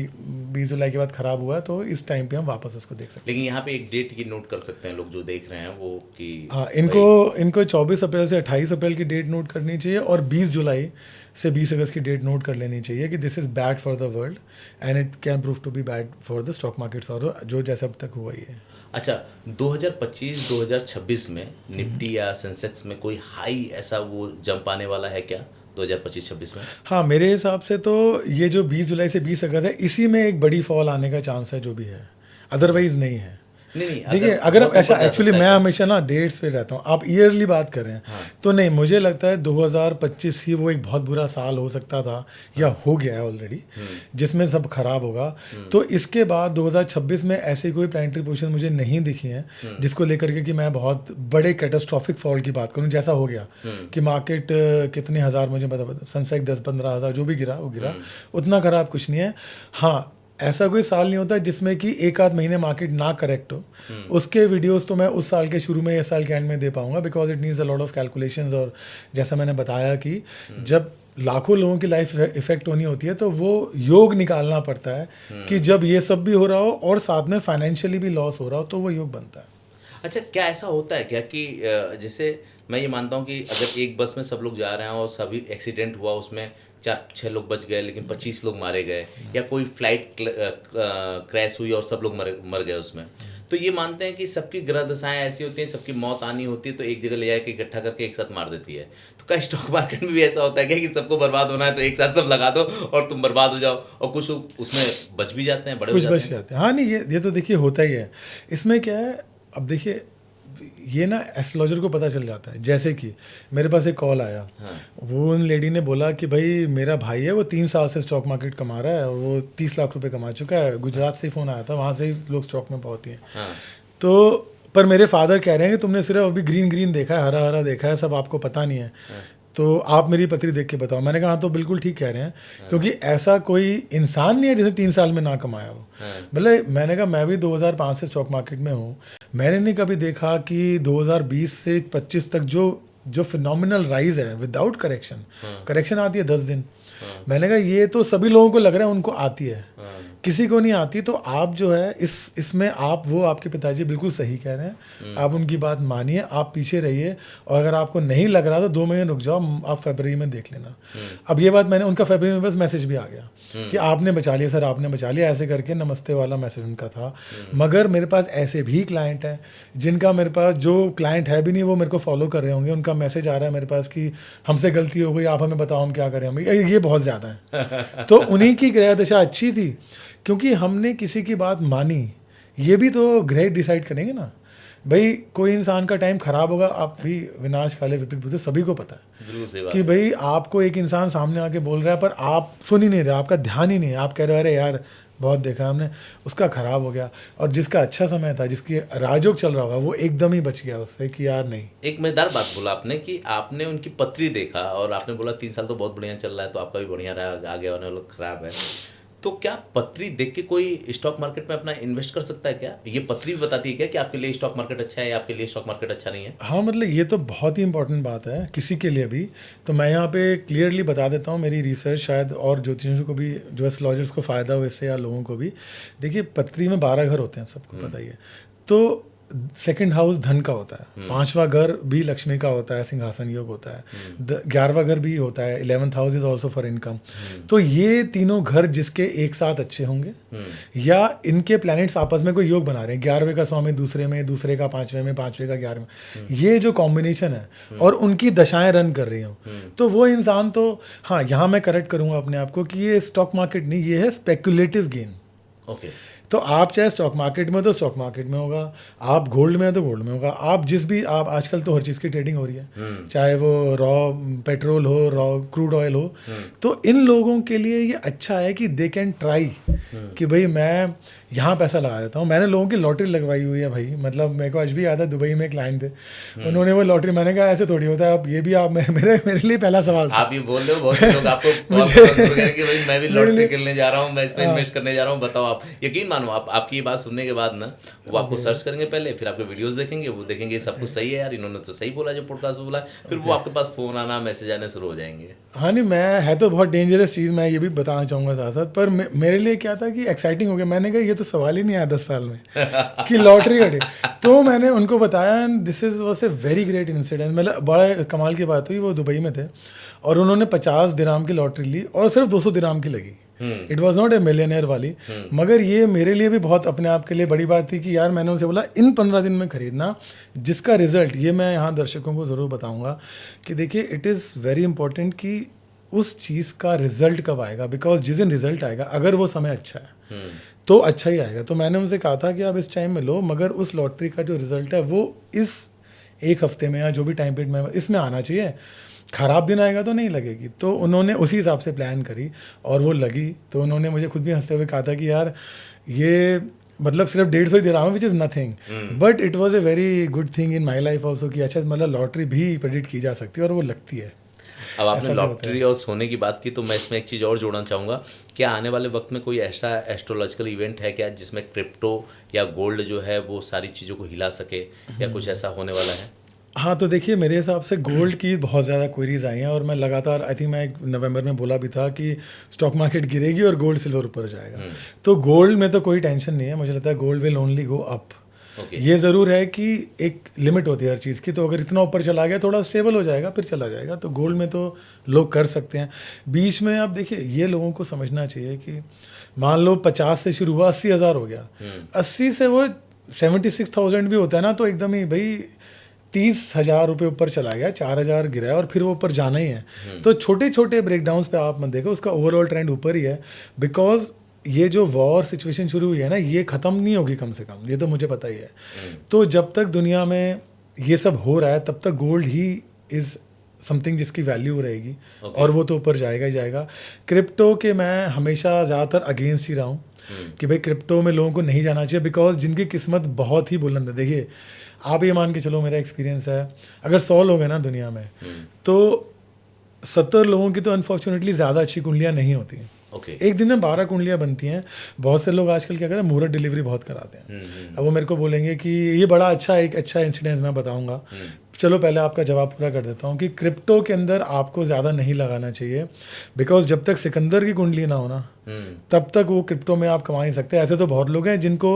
20 जुलाई के बाद ख़राब हुआ तो इस टाइम पे हम वापस उसको देख सकते हैं।
लेकिन यहाँ पे एक डेट की नोट कर सकते हैं लोग जो देख रहे हैं वो, कि
हाँ, इनको 24 अप्रैल से 28 अप्रैल की डेट नोट करनी चाहिए, और 20 जुलाई से 20 अगस्त की डेट नोट कर लेनी चाहिए कि this is bad for the world and it can prove to be bad for the stock markets, और जो जैसे अब तक हुआ ही है।
अच्छा, 2025-2026 में निफ्टी या सेंसेक्स में कोई हाई ऐसा वो जंप आने वाला है क्या 2025-26 में?
हाँ, मेरे हिसाब से तो ये जो 20 जुलाई से 20 अगस्त है, इसी में एक बड़ी फॉल आने का चांस है जो भी है, अदरवाइज नहीं है।
नहीं,
देखिए अगर ऐसा एक्चुअली मैं हमेशा ना डेट्स पे रहता हूँ, आप ईयरली बात कर रहे हैं।
हाँ।
तो नहीं, मुझे लगता है 2025 ही वो एक बहुत बुरा साल हो सकता था, या हो गया है ऑलरेडी, जिसमें सब खराब होगा। तो इसके बाद 2026 में ऐसी कोई प्लानिटरी पोजीशन मुझे नहीं दिखी है जिसको लेकर के कि मैं बहुत बड़े कैटास्ट्रॉफिक फॉल की बात करूँ, जैसा हो गया कि मार्केट कितने हज़ार, मुझे बता, सेंसेक्स 10-15 हज़ार जो भी गिरा वो गिरा, उतना खराब कुछ नहीं है। हाँ, ऐसा कोई साल नहीं होता जिसमें कि 1-8 महीने मार्केट ना करेक्ट हो। उसके वीडियोस तो मैं उस साल के शुरू में या साल के एंड में दे पाऊंगा, because it needs a lot of calculations. और जैसा मैंने बताया कि जब लाखों लोगों की लाइफ इफेक्ट होनी होती है तो वो योग निकालना पड़ता है कि जब ये सब भी हो रहा हो और साथ में फाइनेंशियली भी लॉस हो रहा हो तो वो योग बनता है।
अच्छा, क्या ऐसा होता है क्या कि जैसे मैं ये मानता हूँ कि अगर एक बस में सब लोग जा रहे हैं और सभी एक्सीडेंट हुआ, उसमें 4-6 लोग बच गए लेकिन 25 लोग मारे गए, या कोई फ्लाइट क्रैश हुई और सब लोग मर गए उसमें, तो ये मानते हैं कि सबकी ग्रह दशाएं ऐसी होती हैं, सबकी मौत आनी होती है तो एक जगह ले जाके इकट्ठा करके एक साथ मार देती है। तो क्या स्टॉक मार्केट में भी ऐसा होता है क्या कि सबको बर्बाद होना है तो एक साथ सब लगा दो और तुम बर्बाद हो जाओ, और कुछ उसमें बच भी जाते हैं, बड़े
कुछ बच जाते हैं? हाँ, नहीं, ये तो देखिए होता ही है। इसमें क्या है, अब देखिए ये ना एस्ट्रोलॉजर को पता चल जाता है। जैसे कि मेरे पास एक कॉल आया,
हाँ।
वो उन लेडी ने बोला कि भाई मेरा भाई है, वो 3 साल से स्टॉक मार्केट कमा रहा है और वो 30 लाख रुपए कमा चुका है, गुजरात से ही फ़ोन आया था, वहाँ से ही लोग स्टॉक में पहुँचते हैं।
हाँ।
तो पर मेरे फादर कह रहे हैं कि तुमने सिर्फ अभी ग्रीन देखा है, हरा देखा है, सब आपको पता नहीं है।
हाँ।
तो आप मेरी पत्री देख के बताओ। मैंने कहा हाँ, तो बिल्कुल ठीक कह रहे हैं, क्योंकि ऐसा कोई इंसान नहीं है जिसे 3 साल में ना कमाया हो। मतलब मैंने कहा मैं भी 2005 से स्टॉक मार्केट में हूँ, मैंने नहीं कभी देखा कि 2020 से 25 तक जो फिनोमिनल राइज है विदाउट करेक्शन आती है 10 दिन। मैंने कहा ये तो सभी लोगों को लग रहा है उनको आती है, किसी को नहीं आती, तो आप जो है इसमें आप वो आपके पिताजी बिल्कुल सही कह रहे हैं, आप उनकी बात मानिए, आप पीछे रहिए, और अगर आपको नहीं लग रहा तो 2 महीने रुक जाओ, आप फरवरी में देख लेना। अब ये बात मैंने उनका फरवरी में बस मैसेज भी आ गया कि आपने बचा लिया सर, आपने बचा लिया, ऐसे करके नमस्ते वाला मैसेज उनका था। मगर मेरे पास ऐसे भी क्लाइंट हैं जिनका, मेरे पास जो क्लाइंट है भी नहीं वो मेरे को फॉलो कर रहे होंगे, उनका मैसेज आ रहा है मेरे पास कि हमसे गलती हो गई, आप हमें बताओ हम क्या करें, हम ये बहुत ज़्यादा है। तो उन्हीं की ग्रह दशा अच्छी थी क्योंकि हमने किसी की बात मानी। ये भी तो ग्रह डिसाइड करेंगे ना भाई, कोई इंसान का टाइम खराब होगा, आप भी विनाश काले विपरीत बुद्धि, सभी को पता है कि भाई आपको एक इंसान सामने आके बोल रहा है पर आप सुन ही नहीं रहे, आपका ध्यान ही नहीं है, आप कह रहे हो अरे यार बहुत देखा हमने, उसका खराब हो गया। और जिसका अच्छा समय था, जिसकी राजयोग चल रहा होगा, वो एकदम ही बच गया उससे कि यार नहीं।
एक मजेदार बात बोला आपने कि आपने उनकी पत्री देखा और आपने बोला 3 साल तो बहुत बढ़िया चल रहा है, तो आपका भी बढ़िया रहा, आगे होने वाला खराब है। तो क्या पत्री देख के कोई स्टॉक मार्केट में अपना इन्वेस्ट कर सकता है क्या? ये पत्री भी बताती है क्या कि आपके लिए स्टॉक मार्केट अच्छा है या आपके लिए स्टॉक मार्केट अच्छा नहीं है?
हाँ, मतलब ये तो बहुत ही इंपॉर्टेंट बात है किसी के लिए भी। तो मैं यहाँ पे क्लियरली बता देता हूँ, मेरी रिसर्च शायद और ज्योतिषियों को भी, जो एस्ट्रोलॉजर्स को फ़ायदा हो इससे या लोगों को भी। देखिए पत्री में 12 घर होते हैं, सबको पता ही है। तो 2nd हाउस धन का होता है, 5वां घर भी लक्ष्मी का होता है, सिंहासन योग होता है, 11वां घर भी होता है, 11th house is also for income. तो ये तीनों घर जिसके एक साथ अच्छे होंगे या इनके प्लैनेट्स आपस में कोई योग बना रहे हैं, 11वें का स्वामी दूसरे में, दूसरे का 5वें में, 5वें का 11वें, ये जो कॉम्बिनेशन है और उनकी दशाएं रन कर रही हो, तो वो इंसान तो, हाँ यहाँ मैं करेक्ट करूँगा अपने आप को कि ये स्टॉक मार्केट नहीं, ये है स्पेकुलेटिव गेन।
ओके।
तो आप चाहे स्टॉक मार्केट में हो तो स्टॉक मार्केट में होगा, आप गोल्ड में हो तो गोल्ड में होगा, आप जिस भी, आप आजकल तो हर चीज़ की ट्रेडिंग हो रही है, चाहे वो रॉ पेट्रोल हो, रॉ क्रूड ऑयल हो। तो इन लोगों के लिए ये अच्छा है कि दे कैन ट्राई कि भाई मैं यहाँ पैसा लगा देता हूँ। मैंने लोगों की लॉटरी लगवाई हुई है भाई, मतलब मेरे को आज भी याद है, दुबई में क्लाइंट थे, उन्होंने वो लॉटरी, मैंने कहा ऐसे थोड़ी होता है। अब ये भी आप मेरे लिए पहला सवाल था।
आप ये बोल रहे हो, बहुत से लोग आपको कि भाई मैं भी लॉटरी खेलने जा रहा हूँ, मैं इसमें इन्वेस्ट करने जा रहा हूँ, बताओ आप। यकीन मानो आपकी ये बात सुनने के बाद ना, वो आपको सर्च करेंगे पहले, फिर आपके वीडियोस देखेंगे, वो देखेंगे सब कुछ सही है यार, इन्होंने तो सही बोला जो पॉडकास्ट में बोला, फिर वो आपके पास फोन आना, मैसेज आने शुरू हो जाएंगे।
हाँ नहीं, मैं है तो बहुत डेंजरस चीज़, मैं ये भी बताना चाहूँगा साथ साथ, पर मेरे लिए क्या था कि एक्साइटिंग हो गया। मैंने कहा ये तो सवाल ही नहीं आया 10 साल में कि लॉटरी कटे। तो मैंने उनको बताया and this is was a very great incident. मतलब बड़ा कमाल की बात हुई, वो दुबई में थे और उन्होंने 50 दिरहम की लॉटरी ली और सिर्फ 200 दिरहम की लगी। It was not a millionaire वाली, मगर ये मेरे लिए भी बहुत अपने आप के लिए बड़ी बात थी कि यार मैंने उनसे बोला इन 15 दिन में खरीदना, जिसका रिजल्ट, ये मैं यहाँ दर्शकों को ज़रूर बताऊँगा कि देखिए इट इज़ वेरी इंपॉर्टेंट कि उस चीज़ का रिजल्ट कब आएगा, बिकॉज जिस दिन रिजल्ट आएगा अगर वो समय अच्छा है तो अच्छा ही आएगा। तो मैंने उनसे कहा था कि आप इस टाइम में लो, मगर उस लॉटरी का जो रिजल्ट है वो इस 1 हफ्ते में या जो भी टाइम पीरियड में इसमें आना चाहिए, ख़राब दिन आएगा तो नहीं लगेगी। तो उन्होंने उसी हिसाब से प्लान करी और वो लगी। तो उन्होंने मुझे खुद भी हंसते हुए कहा था कि यार ये मतलब सिर्फ 150 दे रहा हूँ, which is nothing, but it was a very good thing in my life also कि अच्छा मतलब लॉटरी भी प्रेडिक्ट की जा सकती है और वो लगती है।
अब आपने लॉटरी और सोने की बात की तो मैं इसमें एक चीज़ और जोड़ना चाहूँगा, क्या आने वाले वक्त में कोई ऐसा एस्ट्रोलॉजिकल इवेंट है क्या जिसमें क्रिप्टो या गोल्ड जो है वो सारी चीज़ों को हिला सके, या कुछ ऐसा होने वाला है?
हाँ, तो देखिए मेरे हिसाब से गोल्ड की बहुत ज़्यादा क्वेरीज आई हैं और मैं लगातार, आई थिंक मैं नवंबर में बोला भी था कि स्टॉक मार्केट गिरेगी और गोल्ड सिल्वर ऊपर जाएगा। तो गोल्ड में तो कोई टेंशन नहीं है, मुझे लगता है gold will only go up. ये ज़रूर है कि एक लिमिट होती है हर चीज़ की, तो अगर इतना ऊपर चला गया थोड़ा स्टेबल हो जाएगा फिर चला जाएगा। तो गोल्ड में तो लोग कर सकते हैं। बीच में आप देखिए ये लोगों को समझना चाहिए कि मान लो 50 से शुरू हुआ, 80,000 हो गया, 80 से वो 76,000 भी होता है ना, तो एकदम ही भाई 30,000 रुपये ऊपर चला गया, 4,000 गिरा है और फिर वो ऊपर जाना ही है। तो छोटे छोटे ब्रेकडाउन्स पे आप मत देखो, उसका ओवरऑल ट्रेंड ऊपर ही है। बिकॉज ये जो वॉर सिचुएशन शुरू हुई है ना, ये ख़त्म नहीं होगी कम से कम, ये तो मुझे पता ही है। तो जब तक दुनिया में ये सब हो रहा है तब तक गोल्ड ही इज़ समथिंग जिसकी वैल्यू रहेगी और वो तो ऊपर जाएगा ही जाएगा। क्रिप्टो के मैं हमेशा ज़्यादातर अगेंस्ट ही रहा हूँ कि भाई क्रिप्टो में लोगों को नहीं जाना चाहिए, बिकॉज जिनकी किस्मत बहुत ही बुलंद है। देखिए आप ये मान के चलो, मेरा एक्सपीरियंस है, अगर 100 लोग हैं ना दुनिया में तो 70 लोगों की तो अनफॉर्चुनेटली ज़्यादा अच्छी कुंडलियाँ नहीं होती हैं। एक दिन में 12 कुंडलियाँ बनती हैं। बहुत से लोग आजकल क्या करें, मुहूर्त डिलीवरी बहुत कराते हैं। अब वो मेरे को बोलेंगे कि ये बड़ा अच्छा, एक अच्छा इंसिडेंस मैं बताऊंगा। चलो पहले आपका जवाब पूरा कर देता हूँ कि क्रिप्टो के अंदर आपको ज़्यादा नहीं लगाना चाहिए, बिकॉज जब तक सिकंदर की कुंडली ना होना तब तक वो क्रिप्टो में आप कमा नहीं सकते। ऐसे तो बहुत लोग हैं जिनको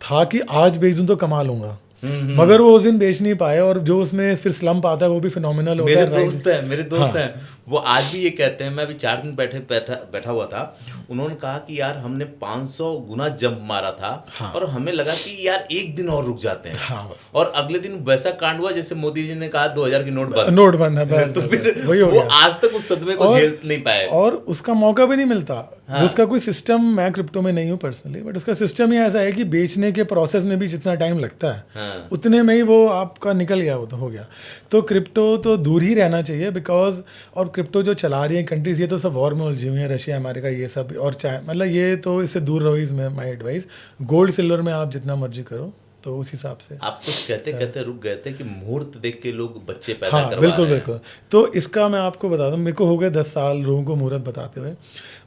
था कि आज बेच दूँ तो कमा लूँगा, मगर वो उस दिन बेच नहीं पाए, और जो उसमें फिर स्लम्प आता है वो भी फिनोमिनल होता है।
मेरे दोस्त हैं वो आज भी ये कहते हैं, मैं अभी 4 दिन बैठा हुआ था, उन्होंने कहा कि यार हमने 500 गुना जंप मारा था, और हमें लगा कि यार एक दिन और रुक जाते हैं, और अगले दिन वैसा कांड हुआ जैसे मोदी जी ने कहा 2000 की नोट बंद है, तो फिर वही हो गया। वो आज तक उस सदमे को झेल नहीं पाए,
और उसका मौका भी नहीं मिलता। उसका कोई सिस्टम, मैं क्रिप्टो में नहीं हूँ पर्सनली, बट उसका सिस्टम ही ऐसा है कि बेचने के प्रोसेस में भी जितना टाइम लगता है उतने में ही वो आपका निकल गया, वो तो हो गया। तो क्रिप्टो तो दूर ही रहना चाहिए, बिकॉज और क्रिप्टो जो चला रही है कंट्रीज, ये तो सब वॉर में उलझी हुई है, रशिया अमेरिका ये सब, और चाहे मतलब ये तो इससे दूर रहो, इसमें माई एडवाइस। गोल्ड सिल्वर में आप जितना मर्जी करो, तो उस हिसाब से।
आप कुछ कहते कहते रुक गए थे कि मुहूर्त देख के लोग बच्चे पैदा करवा
बिल्कुल
रहे हैं।
बिल्कुल। तो इसका मैं आपको बता दूं, मेरे को हो गए 10 साल लोगों को मुहूर्त बताते हुए,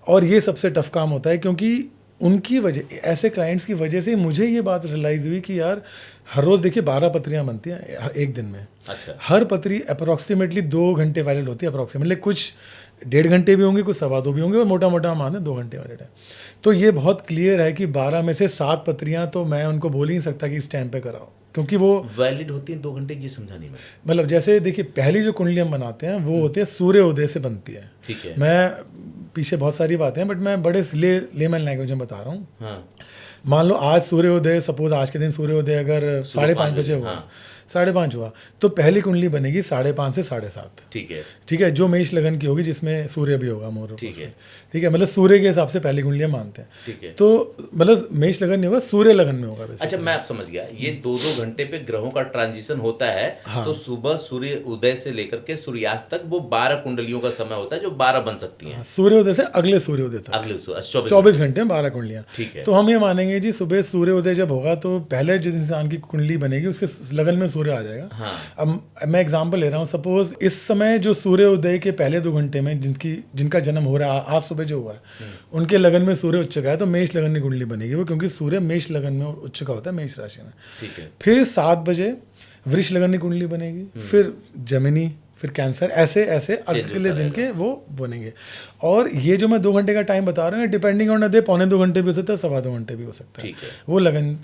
और ये सबसे टफ काम होता है, क्योंकि उनकी वजह, ऐसे क्लाइंट्स की वजह से मुझे ये बात रियलाइज़ हुई कि यार हर रोज़ देखिए 12 पत्रियाँ बनती हैं एक दिन में।
अच्छा।
हर पत्री अप्रॉक्सीमेटली 2 घंटे वैलिड होती है, अप्रॉक्सीमेटली कुछ 1.5 घंटे भी होंगे, कुछ 2.25 भी होंगे, और मोटा मोटा मान है 2 घंटे वैलिड है। तो ये बहुत क्लियर है कि 12 में से 7 पत्रियाँ तो मैं उनको बोल ही नहीं सकता कि इस टाइम पे कराओ, क्योंकि वो
वैलिड होती है 2 घंटे, ये समझा नहीं मैं।
मतलब जैसे देखिए पहली जो कुंडली हम बनाते हैं वो होती है सूर्य उदय से बनती है।
ठीक है।
मैं पीछे बहुत सारी बातें हैं, बट मैं बड़े लेमन लैंग्वेज में बता रहा हूँ।
हाँ।
मान लो आज सूर्योदय, सपोज आज के दिन सूर्योदय अगर 5:30 बजे हुआ, 5:30 हुआ, तो पहली कुंडली बनेगी 5:30 से 7:30।
ठीक है।
ठीक है, जो मेष लगन की होगी, जिसमें सूर्य भी होगा मोर।
ठीक है।
ठीक है, मतलब सूर्य के हिसाब से पहली कुंडलियां मानते हैं।
ठीक है।
तो मतलब मेष लगन नहीं होगा, सूर्य लगन में होगा।
अच्छा, मैं आप समझ गया, ये 2-2 घंटे पे ग्रहों का ट्रांजिशन होता है। हाँ। तो सुबह सूर्य उदय से लेकर के सूर्यास्त तक वो 12 कुंडलियों का समय होता है, जो 12 बन सकती हैं।
सूर्योदय से अगले सूर्योदय तक,
अगले
24 घंटे में 12 कुंडलियां।
ठीक है।
तो हम ये मानेंगे जी, सुबह सूर्योदय जब होगा तो पहले जिस इंसान की कुंडली बनेगी उसके लगन में सूर्य आ जाएगा।
हाँ।
अब मैं एग्जांपल ले रहा हूँ, सपोज इस समय जो सूर्य उदय के पहले 2 घंटे में जिनका जन्म हो रहा है, आज सुबह जो हुआ है, उनके लगन में सूर्य उच्च का है, तो मेष लगन की कुंडली बनेगी वो, क्योंकि सूर्य मेष लगन में उच्च का होता है, मेष राशि में।
ठीक है।
फिर 7 बजे वृष लगन की कुंडली बनेगी, फिर जमिनी, फिर कैंसर, ऐसे ऐसे अगले दिन के वो बनेंगे। और ये जो मैं 2 घंटे का टाइम बता रहा हूँ, डिपेंडिंग ऑन डे, 2.25 घंटे भी हो सकता है, 2.25 घंटे भी हो सकता है। वो लगन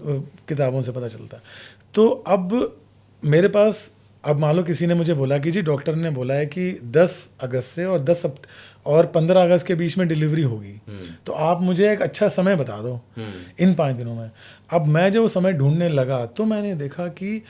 किताबों से पता चलता है। तो अब मेरे पास, अब मान लो किसी ने मुझे बोला कि जी डॉक्टर ने बोला है कि 10 अगस्त से और 15 अगस्त के बीच में डिलीवरी होगी, तो आप मुझे एक अच्छा समय बता दो इन 5 दिनों में। अब मैं जब वो समय ढूंढने लगा तो मैंने देखा कि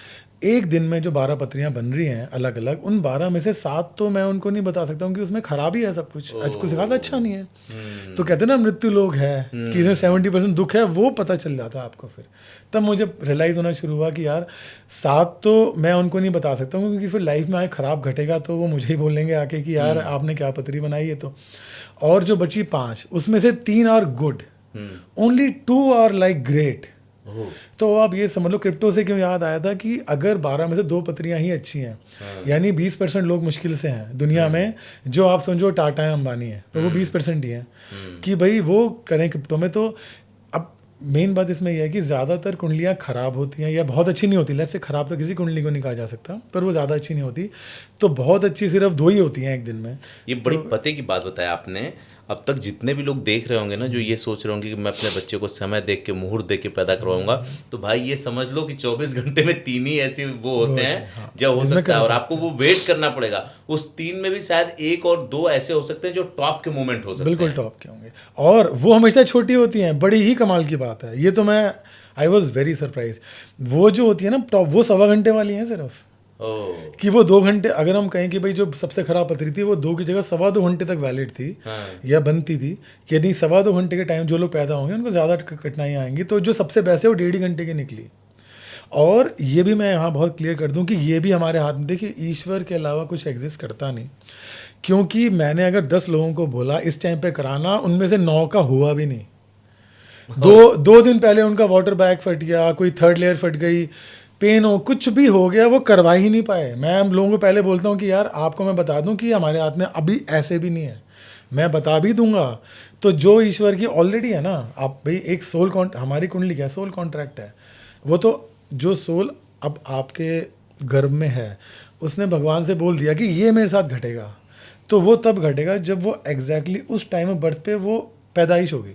एक दिन में जो 12 पत्रियां बन रही हैं अलग अलग, उन 12 में से 7 तो मैं उनको नहीं बता सकता हूँ कि उसमें खराबी है, सब कुछ कुछ खास अच्छा नहीं है। तो कहते हैं ना मृत्यु लोग है कि इसमें 70% दुख है, वो पता चल जाता है आपको। फिर तब मुझे रियलाइज़ होना शुरू हुआ कि यार 7 तो मैं उनको नहीं बता सकता हूँ, क्योंकि फिर लाइफ में आगे खराब घटेगा तो वो मुझे ही बोलेंगे आके कि यार आपने क्या पत्री बनाई है। तो और जो बची 5, उसमें से 3 are good, only 2 are like great. तो आप ये समझ लो, क्रिप्टो से क्यों याद आया था कि अगर 12 में से 2 पत्रियां ही अच्छी हैं, यानी 20% लोग मुश्किल से हैं दुनिया में, जो आप समझो टाटा है, अंबानी है, तो वो 20% ही हैं कि भाई वो करें क्रिप्टो में। तो अब मेन बात इसमें यह है कि ज़्यादातर कुंडलियाँ ख़राब होती हैं या बहुत अच्छी नहीं होती। लेट्स से ख़राब तो किसी कुंडली को नहीं कहा जा सकता, पर वो ज़्यादा अच्छी नहीं होती। तो बहुत अच्छी सिर्फ 2 ही होती हैं एक दिन में।
ये बड़ी पते की बात बताया आपने। अब तक जितने भी लोग देख रहे होंगे ना, जो ये सोच रहे होंगे कि मैं अपने बच्चे को समय देख के, मुहूर्त देख के पैदा करवाऊंगा, तो भाई ये समझ लो कि 24 घंटे में 3 ही ऐसे वो होते हैं जब हो सकता है, और आपको वो वेट करना पड़ेगा। उस 3 में भी शायद 1 और 2 ऐसे हो सकते हैं जो टॉप के मोमेंट हो सकते हैं, बिल्कुल
टॉप के होंगे, और वो हमेशा छोटी होती हैं। बड़ी ही कमाल की बात है ये, तो मैं आई वॉज वेरी सरप्राइज। वो जो होती है ना टॉप, वो 1.25 घंटे वाली हैं सिर्फ। कि वो 2 घंटे, अगर हम कहें कि भाई जो सबसे खराब पत्री थी वो 2 की जगह 2.25 घंटे तक वैलिड थी। या बनती थी, यदि 2.25 घंटे के टाइम जो लोग पैदा होंगे उनको ज़्यादा कठिनाइयाँ आएंगी। तो जो सबसे बेस्ट है वो 1.5 घंटे की निकली। और ये भी मैं यहाँ बहुत क्लियर कर दूँ कि ये भी हमारे हाथ में, देखिए ईश्वर के अलावा कुछ एग्जिस्ट करता नहीं। क्योंकि मैंने अगर 10 लोगों को बोला इस टाइम पे कराना, उनमें से 9 का हुआ भी नहीं। 2 दिन पहले उनका वाटर बैग फट गया, कोई 3rd लेयर फट गई, पेन हो, कुछ भी हो गया, वो करवा ही नहीं पाए। मैं हम लोगों को पहले बोलता हूँ कि यार आपको मैं बता दूँ कि हमारे हाथ में अभी ऐसे भी नहीं है, मैं बता भी दूंगा। तो जो ईश्वर की ऑलरेडी है ना, आप भाई एक सोल हमारी कुंडली क्या सोल कॉन्ट्रैक्ट है। वो तो जो सोल अब आपके गर्भ में है, उसने भगवान से बोल दिया कि ये मेरे साथ घटेगा, तो वो तब घटेगा जब वो एग्जैक्टली उस टाइम ऑफ बर्थ पे वो पैदाइश होगी।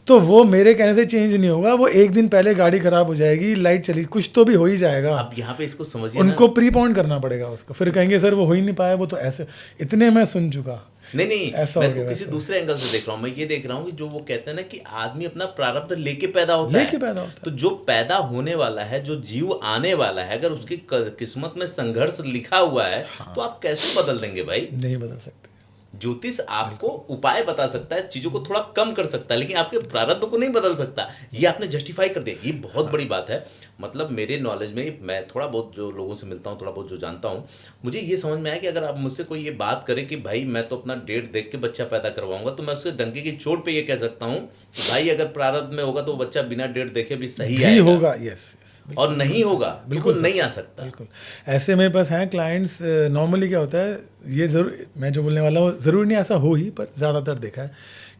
तो वो मेरे कहने से चेंज नहीं होगा, वो एक दिन पहले गाड़ी खराब हो जाएगी, लाइट चली, कुछ तो भी हो ही जाएगा।
अब यहाँ पे इसको समझिए,
उनको प्रीपॉइंट करना पड़ेगा उसको, फिर कहेंगे सर वो हो ही नहीं पाया, वो तो ऐसे, इतने मैं सुन चुका।
नहीं
ऐसा
मैं इसको किसी दूसरे एंगल से देख रहा हूँ। मैं ये देख रहा हूँ कि जो वो कहते हैं ना कि आदमी अपना प्रारब्ध लेके पैदा होता है, तो जो पैदा होने वाला है, जो जीव आने वाला है, अगर उसकी किस्मत में संघर्ष लिखा हुआ है, तो आप कैसे बदल देंगे भाई?
नहीं बदल सकते।
ज्योतिष आपको उपाय बता सकता है, चीजों को थोड़ा कम कर सकता है, लेकिन आपके प्रारब्ध को नहीं बदल सकता। ये आपने जस्टिफाई कर दिया, ये बहुत बड़ी बात है। मतलब मेरे नॉलेज में, मैं थोड़ा बहुत जो लोगों से मिलता हूँ, थोड़ा बहुत जो जानता हूँ, मुझे ये समझ में आया कि अगर आप मुझसे कोई ये बात करे कि भाई मैं तो अपना डेट देख के बच्चा पैदा करवाऊंगा, तो मैं उससे डंके की चोट पे ये कह सकता हूँ कि भाई अगर प्रारब्ध में होगा तो बच्चा बिना डेट देखे भी सही आएगा
होगा। यस,
और नहीं होगा बिल्कुल नहीं आ सकता।
बिल्कुल ऐसे मेरे पास हैं क्लाइंट्स। नॉर्मली क्या होता है, ये जरूर मैं जो बोलने वाला हूँ ज़रूरी नहीं ऐसा हो ही, पर ज़्यादातर देखा है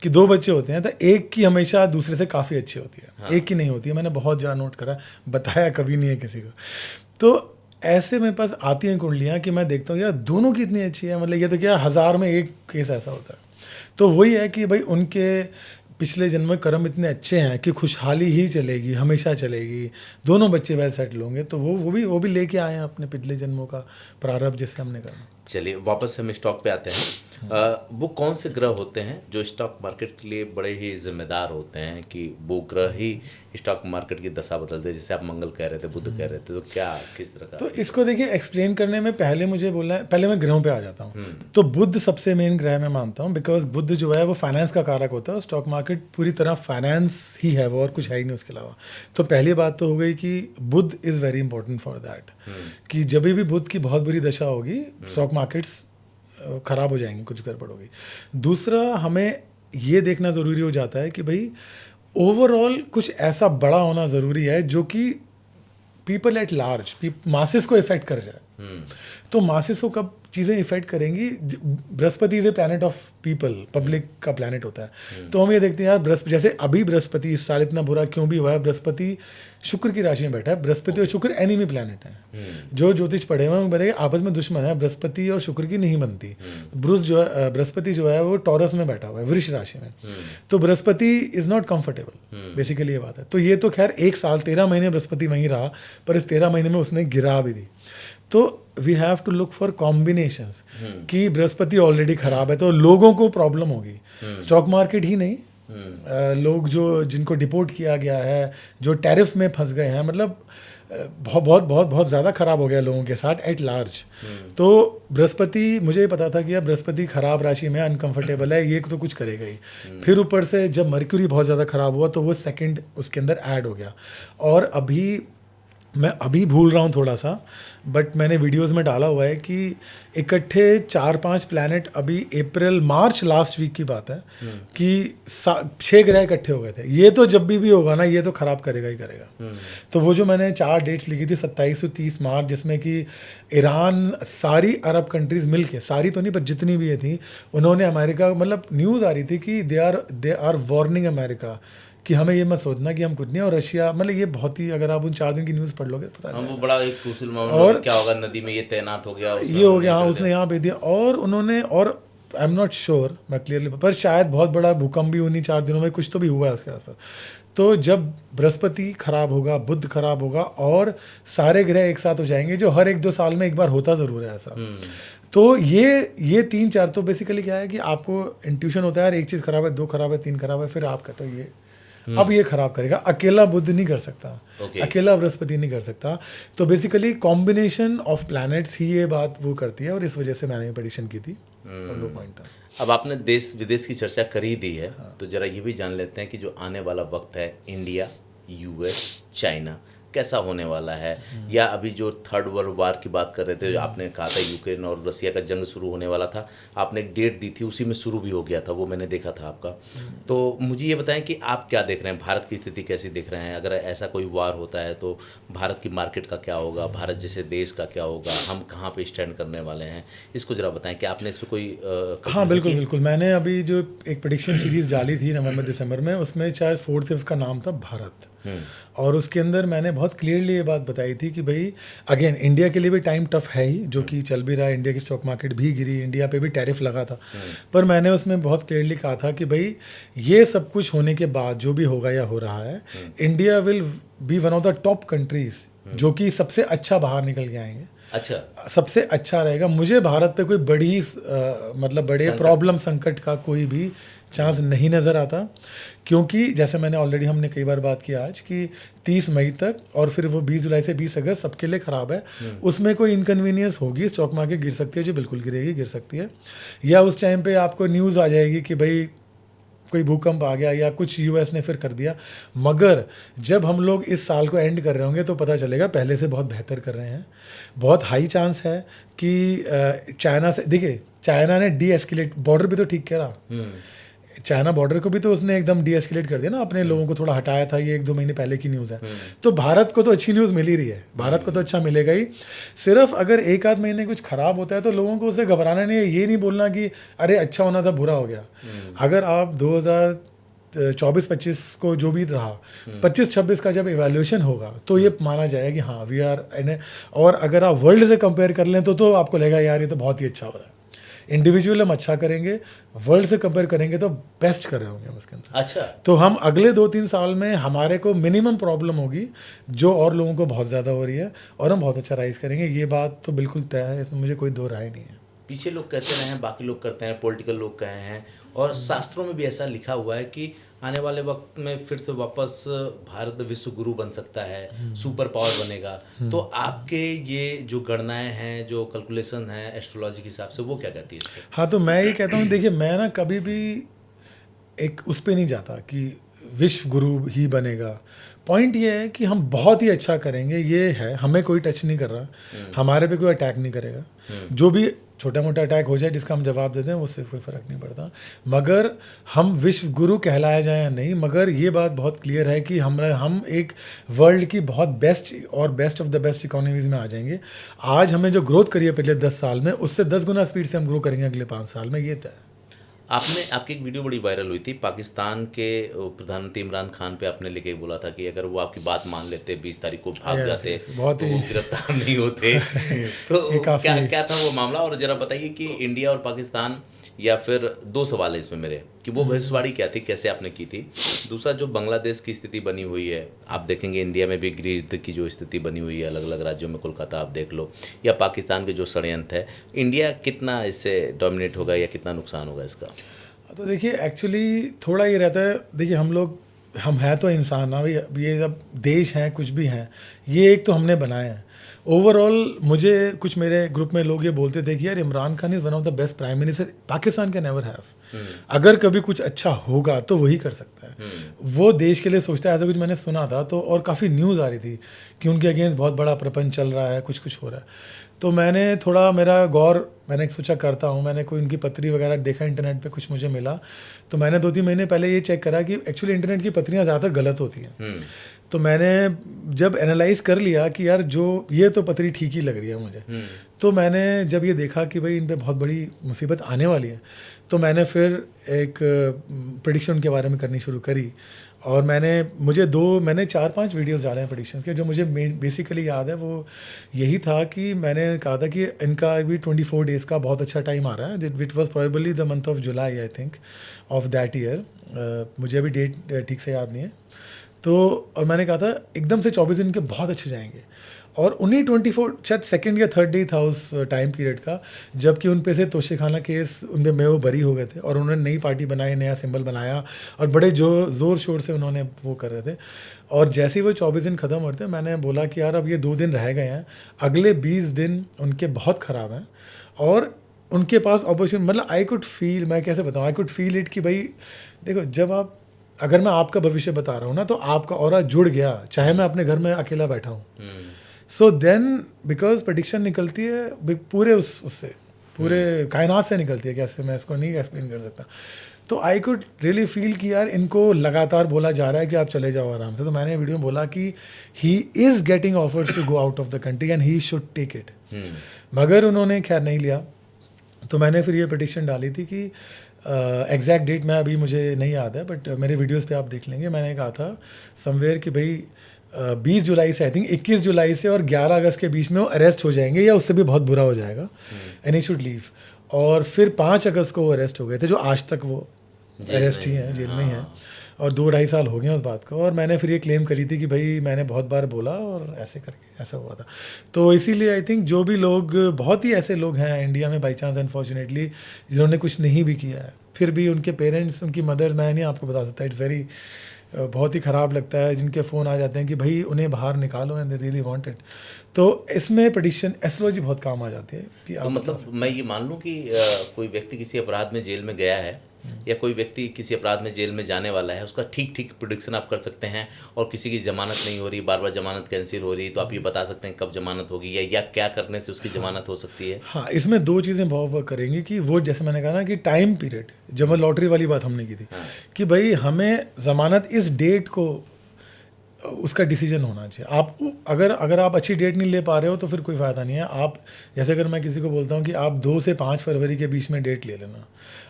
कि 2 बच्चे होते हैं तो एक की हमेशा दूसरे से काफ़ी अच्छी होती है। हाँ। एक की नहीं होती है, मैंने बहुत ज़्यादा नोट करा, बताया कभी नहीं है किसी को। तो ऐसे मेरे पास आती हैं कुंडलियाँ कि मैं देखता हूँ यार दोनों की इतनी अच्छी है, मतलब ये तो क्या 1000 में 1 केस ऐसा होता है। तो वही है कि भाई उनके पिछले जन्म में कर्म इतने अच्छे हैं कि खुशहाली ही चलेगी, हमेशा चलेगी, दोनों बच्चे वेल सेटल होंगे, तो वो भी लेके आए हैं अपने पिछले जन्मों का प्रारब्ध जिससे हमने करना।
चलिए वापस हम स्टॉक पे आते हैं। वो कौन से ग्रह होते हैं जो स्टॉक मार्केट के लिए बड़े ही जिम्मेदार होते हैं कि वो ग्रह ही स्टॉक मार्केट की दशा बदलते हैं? जैसे आप मंगल कह रहे थे, बुध कह रहे थे, तो क्या किस तरह का?
तो इसको देखिए एक्सप्लेन करने में पहले मुझे बोलना है, पहले मैं ग्रहों पे आ जाता हूँ। तो बुध सबसे मेन ग्रह मैं मानता हूँ, बिकॉज बुध जो है वो फाइनेंस का कारक होता है। स्टॉक मार्केट पूरी तरह फाइनेंस ही है वो, और कुछ है ही नहीं उसके अलावा। तो पहली बात तो हो गई कि Budh is very important for that, कि जब भी बुध की बहुत बुरी दशा होगी स्टॉक मार्केट्स खराब हो जाएंगी, कुछ गड़बड़ होगी। दूसरा हमें ये देखना ज़रूरी हो जाता है कि भाई ओवरऑल कुछ ऐसा बड़ा होना ज़रूरी है जो कि पीपल एट लार्ज, मासेस को इफेक्ट कर जाए। तो मासेस को कब चीज़ें इफेक्ट करेंगी? Brihaspati is a planet of people, public का प्लैनेट होता है। तो हम ये देखते हैं यार बृहस्पति, जैसे अभी बृहस्पति इस साल इतना बुरा क्यों भी हुआ है, बृहस्पति शुक्र की राशि में बैठा है। बृहस्पति और शुक्र एनिमी प्लैनेट है। जो ज्योतिष पढ़े हुए हैं बताएंगे आपस में दुश्मन है, बृहस्पति और शुक्र की नहीं बनती। बृहस्पति जो है वो टॉरस में बैठा हुआ है, वृष राशि में। तो Brihaspati is not comfortable, basically ये बात है। तो ये तो खैर 1 साल 13 महीने बृहस्पति वहीं रहा, पर इस 13 महीने में उसने गिरा भी दी। तो we have to look for combinations, कि बृहस्पति ऑलरेडी खराब है तो लोगों को प्रॉब्लम होगी। स्टॉक मार्केट ही नहीं, लोग जो जिनको डिपोर्ट किया गया है, जो टैरिफ में फंस गए हैं, मतलब बहुत ज़्यादा खराब हो गया लोगों के साथ एट लार्ज। तो बृहस्पति, मुझे पता था कि यार बृहस्पति खराब राशि में अनकंफर्टेबल है, ये तो कुछ करेगा ही। फिर ऊपर से जब मर्क्यूरी बहुत ज़्यादा खराब हुआ तो वो सेकंड उसके अंदर ऐड हो गया। और मैं अभी भूल रहा हूँ थोड़ा सा, बट मैंने वीडियोस में डाला हुआ है कि इकट्ठे 4-5 प्लैनेट अभी मार्च लास्ट वीक की बात है कि 6 ग्रह इकट्ठे हो गए थे। ये तो जब भी होगा ना, ये तो खराब करेगा ही करेगा। तो वो जो मैंने 4 डेट्स लिखी थी 27 से 30 मार्च, जिसमें कि ईरान, सारी अरब कंट्रीज मिलके, सारी तो नहीं पर जितनी भी ये थी, उन्होंने अमेरिका, मतलब न्यूज़ आ रही थी कि दे आर वार्निंग अमेरिका कि हमें ये मत सोचना कि हम कुछ नहीं। और रशिया, मतलब ये बहुत ही, अगर आप उन 4 दिन की न्यूज़ पढ़ लोगे पता
वो बड़ा एक क्रूशियल मामला, और क्या होगा, नदी में ये तैनात हो गया,
ये हो गया, हाँ उसने यहाँ भेज दिया। और उन्होंने, और आई एम नॉट श्योर मैं क्लियरली, पर शायद बहुत बड़ा भूकंप भी उन्हीं 4 दिनों में कुछ तो भी हुआ है उसके आसपास। तो जब बृहस्पति खराब होगा, बुध खराब होगा और सारे ग्रह एक साथ हो जाएंगे, जो हर 1-2 साल में एक बार होता ज़रूर है ऐसा। तो ये 3-4 तो बेसिकली क्या है कि आपको इंट्यूशन होता है यार, एक चीज़ खराब है, 2 खराब है, 3 खराब है, फिर आप कहते हो ये अब ये खराब करेगा। अकेला बुध नहीं कर सकता, अकेला बृहस्पति नहीं कर सकता। तो बेसिकली कॉम्बिनेशन ऑफ प्लैनेट्स ही ये बात वो करती है, और इस वजह से मैंने प्रेडिक्शन की थी। वो पॉइंट था।
अब आपने देश विदेश की चर्चा कर ही दी है, तो जरा ये भी जान लेते हैं कि जो आने वाला वक्त है, इंडिया, यूएस, चाइना कैसा होने वाला है, या अभी जो 3rd वर्ल्ड वार की बात कर रहे थे, आपने कहा था यूक्रेन और रसिया का जंग शुरू होने वाला था, आपने एक डेट दी थी, उसी में शुरू भी हो गया था, वो मैंने देखा था आपका। तो मुझे ये बताएं कि आप क्या देख रहे हैं, भारत की स्थिति कैसी देख रहे हैं? अगर ऐसा कोई वार होता है तो भारत की मार्केट का क्या होगा, भारत जैसे देश का क्या होगा, हम कहाँ पर स्टैंड करने वाले हैं, इसको जरा बताएं कि आपने इस पर कोई
हाँ बिल्कुल। मैंने अभी जो एक प्रेडिक्शन सीरीज डाली थी नवंबर दिसंबर में, उसमें शायद 4th उसका नाम था भारत। और उसके अंदर मैंने बहुत क्लियरली ये बात बताई थी कि भाई अगेन इंडिया के लिए भी टाइम टफ है ही, जो कि चल भी रहा है, इंडिया की स्टॉक मार्केट भी गिरी, इंडिया पे भी टैरिफ लगा था, पर मैंने उसमें बहुत क्लियरली कहा था कि भाई ये सब कुछ होने के बाद जो भी होगा या हो रहा है, India will be one of the top countries जो कि सबसे अच्छा बाहर निकल के आएंगे।
अच्छा,
सबसे अच्छा रहेगा। मुझे भारत पे कोई बड़ी मतलब बड़े प्रॉब्लम संकट का कोई भी चांस नहीं नज़र आता, क्योंकि जैसे मैंने ऑलरेडी हमने कई बार बात की आज कि 30 मई तक और फिर वो 20 जुलाई से 20 अगस्त सबके लिए ख़राब है। उसमें कोई इनकन्वीनियंस होगी, स्टॉक मार्केट गिर सकती है, जो बिल्कुल गिरेगी, गिर सकती है, या उस टाइम पे आपको न्यूज़ आ जाएगी कि भाई कोई भूकंप आ गया या कुछ यूएस ने फिर कर दिया। मगर जब हम लोग इस साल को एंड कर रहे होंगे तो पता चलेगा पहले से बहुत बेहतर कर रहे हैं। बहुत हाई चांस है कि चाइना से, देखिए चाइना ने डी एस्केलेट, बॉर्डर भी तो ठीक कह रहा, चाइना बॉर्डर को भी तो उसने एकदम डी एस्केलेट कर दिया ना, अपने लोगों को थोड़ा हटाया था, ये 1-2 महीने पहले की न्यूज़ है। तो भारत को तो अच्छी न्यूज़ मिल ही रही है, भारत को तो अच्छा मिलेगा ही। सिर्फ अगर 1-8 महीने कुछ खराब होता है तो लोगों को उससे घबराना नहीं है, ये नहीं बोलना कि अरे अच्छा होना था बुरा हो गया। अगर आप 2024-25 को जो भी रहा, 25-26 का जब इवैल्यूएशन होगा तो ये माना जाएगा कि हाँ वी आर, और अगर आप वर्ल्ड से कंपेयर कर लें तो आपको लगेगा यार ये तो बहुत ही अच्छा हो रहा है। इंडिविजुअल हम अच्छा करेंगे, वर्ल्ड से कंपेयर करेंगे तो बेस्ट कर रहे होंगे हम उसके अंदर।
अच्छा,
तो हम अगले 2-3 साल में हमारे को मिनिमम प्रॉब्लम होगी जो और लोगों को बहुत ज़्यादा हो रही है, और हम बहुत अच्छा राइज करेंगे, ये बात तो बिल्कुल तय है, इसमें मुझे कोई दो राय नहीं है।
पीछे लोग कहते रहे हैं, बाकी लोग करते हैं, पॉलिटिकल लोग कहे हैं, और शास्त्रों में भी ऐसा लिखा हुआ है कि आने वाले वक्त में फिर से वापस भारत विश्व गुरु बन सकता है, सुपर पावर बनेगा। तो आपके ये जो गणनाएं हैं, जो कैलकुलेशन हैं एस्ट्रोलॉजी के हिसाब से, वो क्या कहती है इस पे?
हाँ, तो मैं ये कहता हूँ, देखिए मैं ना कभी भी एक उस पर नहीं जाता कि विश्व गुरु ही बनेगा। पॉइंट ये है कि हम बहुत ही अच्छा करेंगे, ये है, हमें कोई टच नहीं कर रहा, हमारे पे कोई अटैक नहीं करेगा। जो भी छोटा मोटा अटैक हो जाए जिसका हम जवाब देते हैं उससे कोई फ़र्क नहीं पड़ता। मगर हम विश्व गुरु कहलाया जाए या नहीं, मगर ये बात बहुत क्लियर है कि हम एक वर्ल्ड की बहुत बेस्ट और best of the best economies में आ जाएंगे। आज हमें जो ग्रोथ करी है पिछले 10 साल में, उससे 10 गुना स्पीड से हम ग्रो करेंगे अगले 5 साल में, ये तय है।
आपकी एक वीडियो बड़ी वायरल हुई थी, पाकिस्तान के प्रधानमंत्री इमरान खान पे आपने लेके बोला था कि अगर वो आपकी बात मान लेते, 20 तारीख को भाग जाते तो वो गिरफ्तार नहीं होते। तो क्या था वो मामला, और जरा बताइए कि इंडिया और पाकिस्तान, या फिर 2 सवाल है इसमें मेरे, कि वो भविष्यवाणी क्या थी, कैसे आपने की थी। दूसरा, जो बांग्लादेश की स्थिति बनी हुई है, आप देखेंगे इंडिया में भी गृह युद्ध की जो स्थिति बनी हुई है अलग अलग राज्यों में, कोलकाता आप देख लो, या पाकिस्तान के जो षड्यंत्र है, इंडिया कितना इससे डोमिनेट होगा या कितना नुकसान होगा इसका?
तो देखिए एक्चुअली थोड़ा ये रहता है, देखिए हम हैं तो इंसान ना, ये जब देश हैं कुछ भी हैं, ये एक तो हमने बनाए हैं। ओवरऑल मुझे कुछ मेरे ग्रुप में लोग ये बोलते थे कि यार Imran Khan is one of the best prime minister Pakistan can never have. अगर कभी कुछ अच्छा होगा तो वही कर सकता है, वो देश के लिए सोचता है, ऐसा कुछ मैंने सुना था। तो और काफ़ी न्यूज़ आ रही थी कि उनके अगेंस्ट बहुत बड़ा प्रपंच चल रहा है, कुछ हो रहा है। तो मैंने थोड़ा मेरा गौर मैंने सोचा करता हूँ, मैंने कोई उनकी पत्री वगैरह देखा इंटरनेट पे, कुछ मुझे मिला। तो मैंने 2-3 महीने पहले ये चेक करा कि एक्चुअली इंटरनेट की पत्रियाँ ज़्यादातर गलत होती हैं। तो मैंने जब एनालाइज कर लिया कि यार जो ये तो पत्री ठीक ही लग रही है मुझे, तो मैंने जब ये देखा कि भाई इन पे बहुत बड़ी मुसीबत आने वाली है, तो मैंने फिर एक प्रेडिक्शन के बारे में करनी शुरू करी। और मैंने 4-5 वीडियोस डाले हैं प्रेडिक्शंस के। जो मुझे बेसिकली याद है वो यही था कि मैंने कहा था कि इनका भी 24 डेज़ का बहुत अच्छा टाइम आ रहा है, which was probably the month of July I think of that year. मुझे अभी डेट ठीक से याद नहीं है। तो और मैंने कहा था एकदम से 24 दिन के बहुत अच्छे जाएंगे, और उन्हीं 24 शायद 2nd या 3rd डे था उस टाइम पीरियड का, जबकि उन पे से तोशाखाना केस उन पे वो बरी हो गए थे, और उन्होंने नई पार्टी बनाई, नया सिंबल बनाया, और बड़े ज़ोर शोर से उन्होंने वो कर रहे थे। और जैसे ही वो 24 दिन ख़त्म होते, मैंने बोला कि यार अब ये 2 दिन रह गए हैं, अगले 20 दिन उनके बहुत ख़राब हैं, और उनके पास अपॉर्चुनिटी, मतलब आई कुड फील, मैं कैसे बताऊँ, आई कुड फील इट कि भाई देखो, जब अगर मैं आपका भविष्य बता रहा हूँ ना, तो आपका ऑरा जुड़ गया, चाहे मैं अपने घर में अकेला बैठा हूँ। सो देन बिकॉज प्रेडिक्शन निकलती है पूरे उससे, पूरे कायनात से निकलती है, कैसे मैं इसको नहीं एक्सप्लेन कर सकता। तो आई कुड रियली फील कि यार इनको लगातार बोला जा रहा है कि आप चले जाओ आराम से। तो मैंने वीडियो में बोला कि he is getting offers to go out of the country and he should take it. मगर उन्होंने खैर नहीं लिया। तो मैंने फिर ये प्रेडिक्शन डाली थी कि एग्जैक्ट डेट मैं अभी मुझे नहीं याद है, बट मेरे वीडियोस पे आप देख लेंगे, मैंने कहा था समवेयर कि भाई 20 जुलाई से आई थिंक 21 जुलाई से और 11 अगस्त के बीच में वो अरेस्ट हो जाएंगे या उससे भी बहुत बुरा हो जाएगा एंड ही शुड लीव। और फिर 5 अगस्त को वो अरेस्ट हो गए थे, जो आज तक वो अरेस्ट ही हैं, जेल में ही हैं, और 2-2.5 साल हो गए उस बात को। और मैंने फिर ये क्लेम करी थी कि भाई मैंने बहुत बार बोला और ऐसे करके ऐसा हुआ था। तो इसीलिए आई थिंक जो भी लोग, बहुत ही ऐसे लोग हैं इंडिया में बाई चांस अनफॉर्चुनेटली जिन्होंने कुछ नहीं भी किया है, फिर भी उनके पेरेंट्स, उनकी मदर, मैं नहीं आपको बता सकता, इट्स वेरी बहुत ही ख़राब लगता है जिनके फ़ोन आ जाते हैं कि भाई उन्हें बाहर निकालो and they really want it. तो इसमें प्रेडिक्शन, एस्ट्रोलॉजी बहुत काम आ जाती है कि
तो मतलब मैं ये मान लूँ कि कोई व्यक्ति किसी अपराध में जेल में गया है या कोई व्यक्ति किसी अपराध में जेल में जाने वाला है, उसका ठीक ठीक प्रेडिक्शन आप कर सकते हैं, और किसी की जमानत नहीं हो रही, बार बार जमानत कैंसिल हो रही, तो आप ये बता सकते हैं कब जमानत होगी या क्या करने से उसकी जमानत हो सकती है।
हाँ, इसमें 2 चीज़ें बहुत वर्क करेंगी कि वो, जैसे मैंने कहा ना कि टाइम पीरियड, जब मैं लॉटरी वाली बात हमने की थी कि भाई हमें ज़मानत इस डेट को, उसका डिसीजन होना चाहिए। आप अगर आप अच्छी डेट नहीं ले पा रहे हो तो फिर कोई फ़ायदा नहीं है। आप, जैसे अगर मैं किसी को बोलता हूँ कि आप 2 से 5 फरवरी के बीच में डेट ले लेना,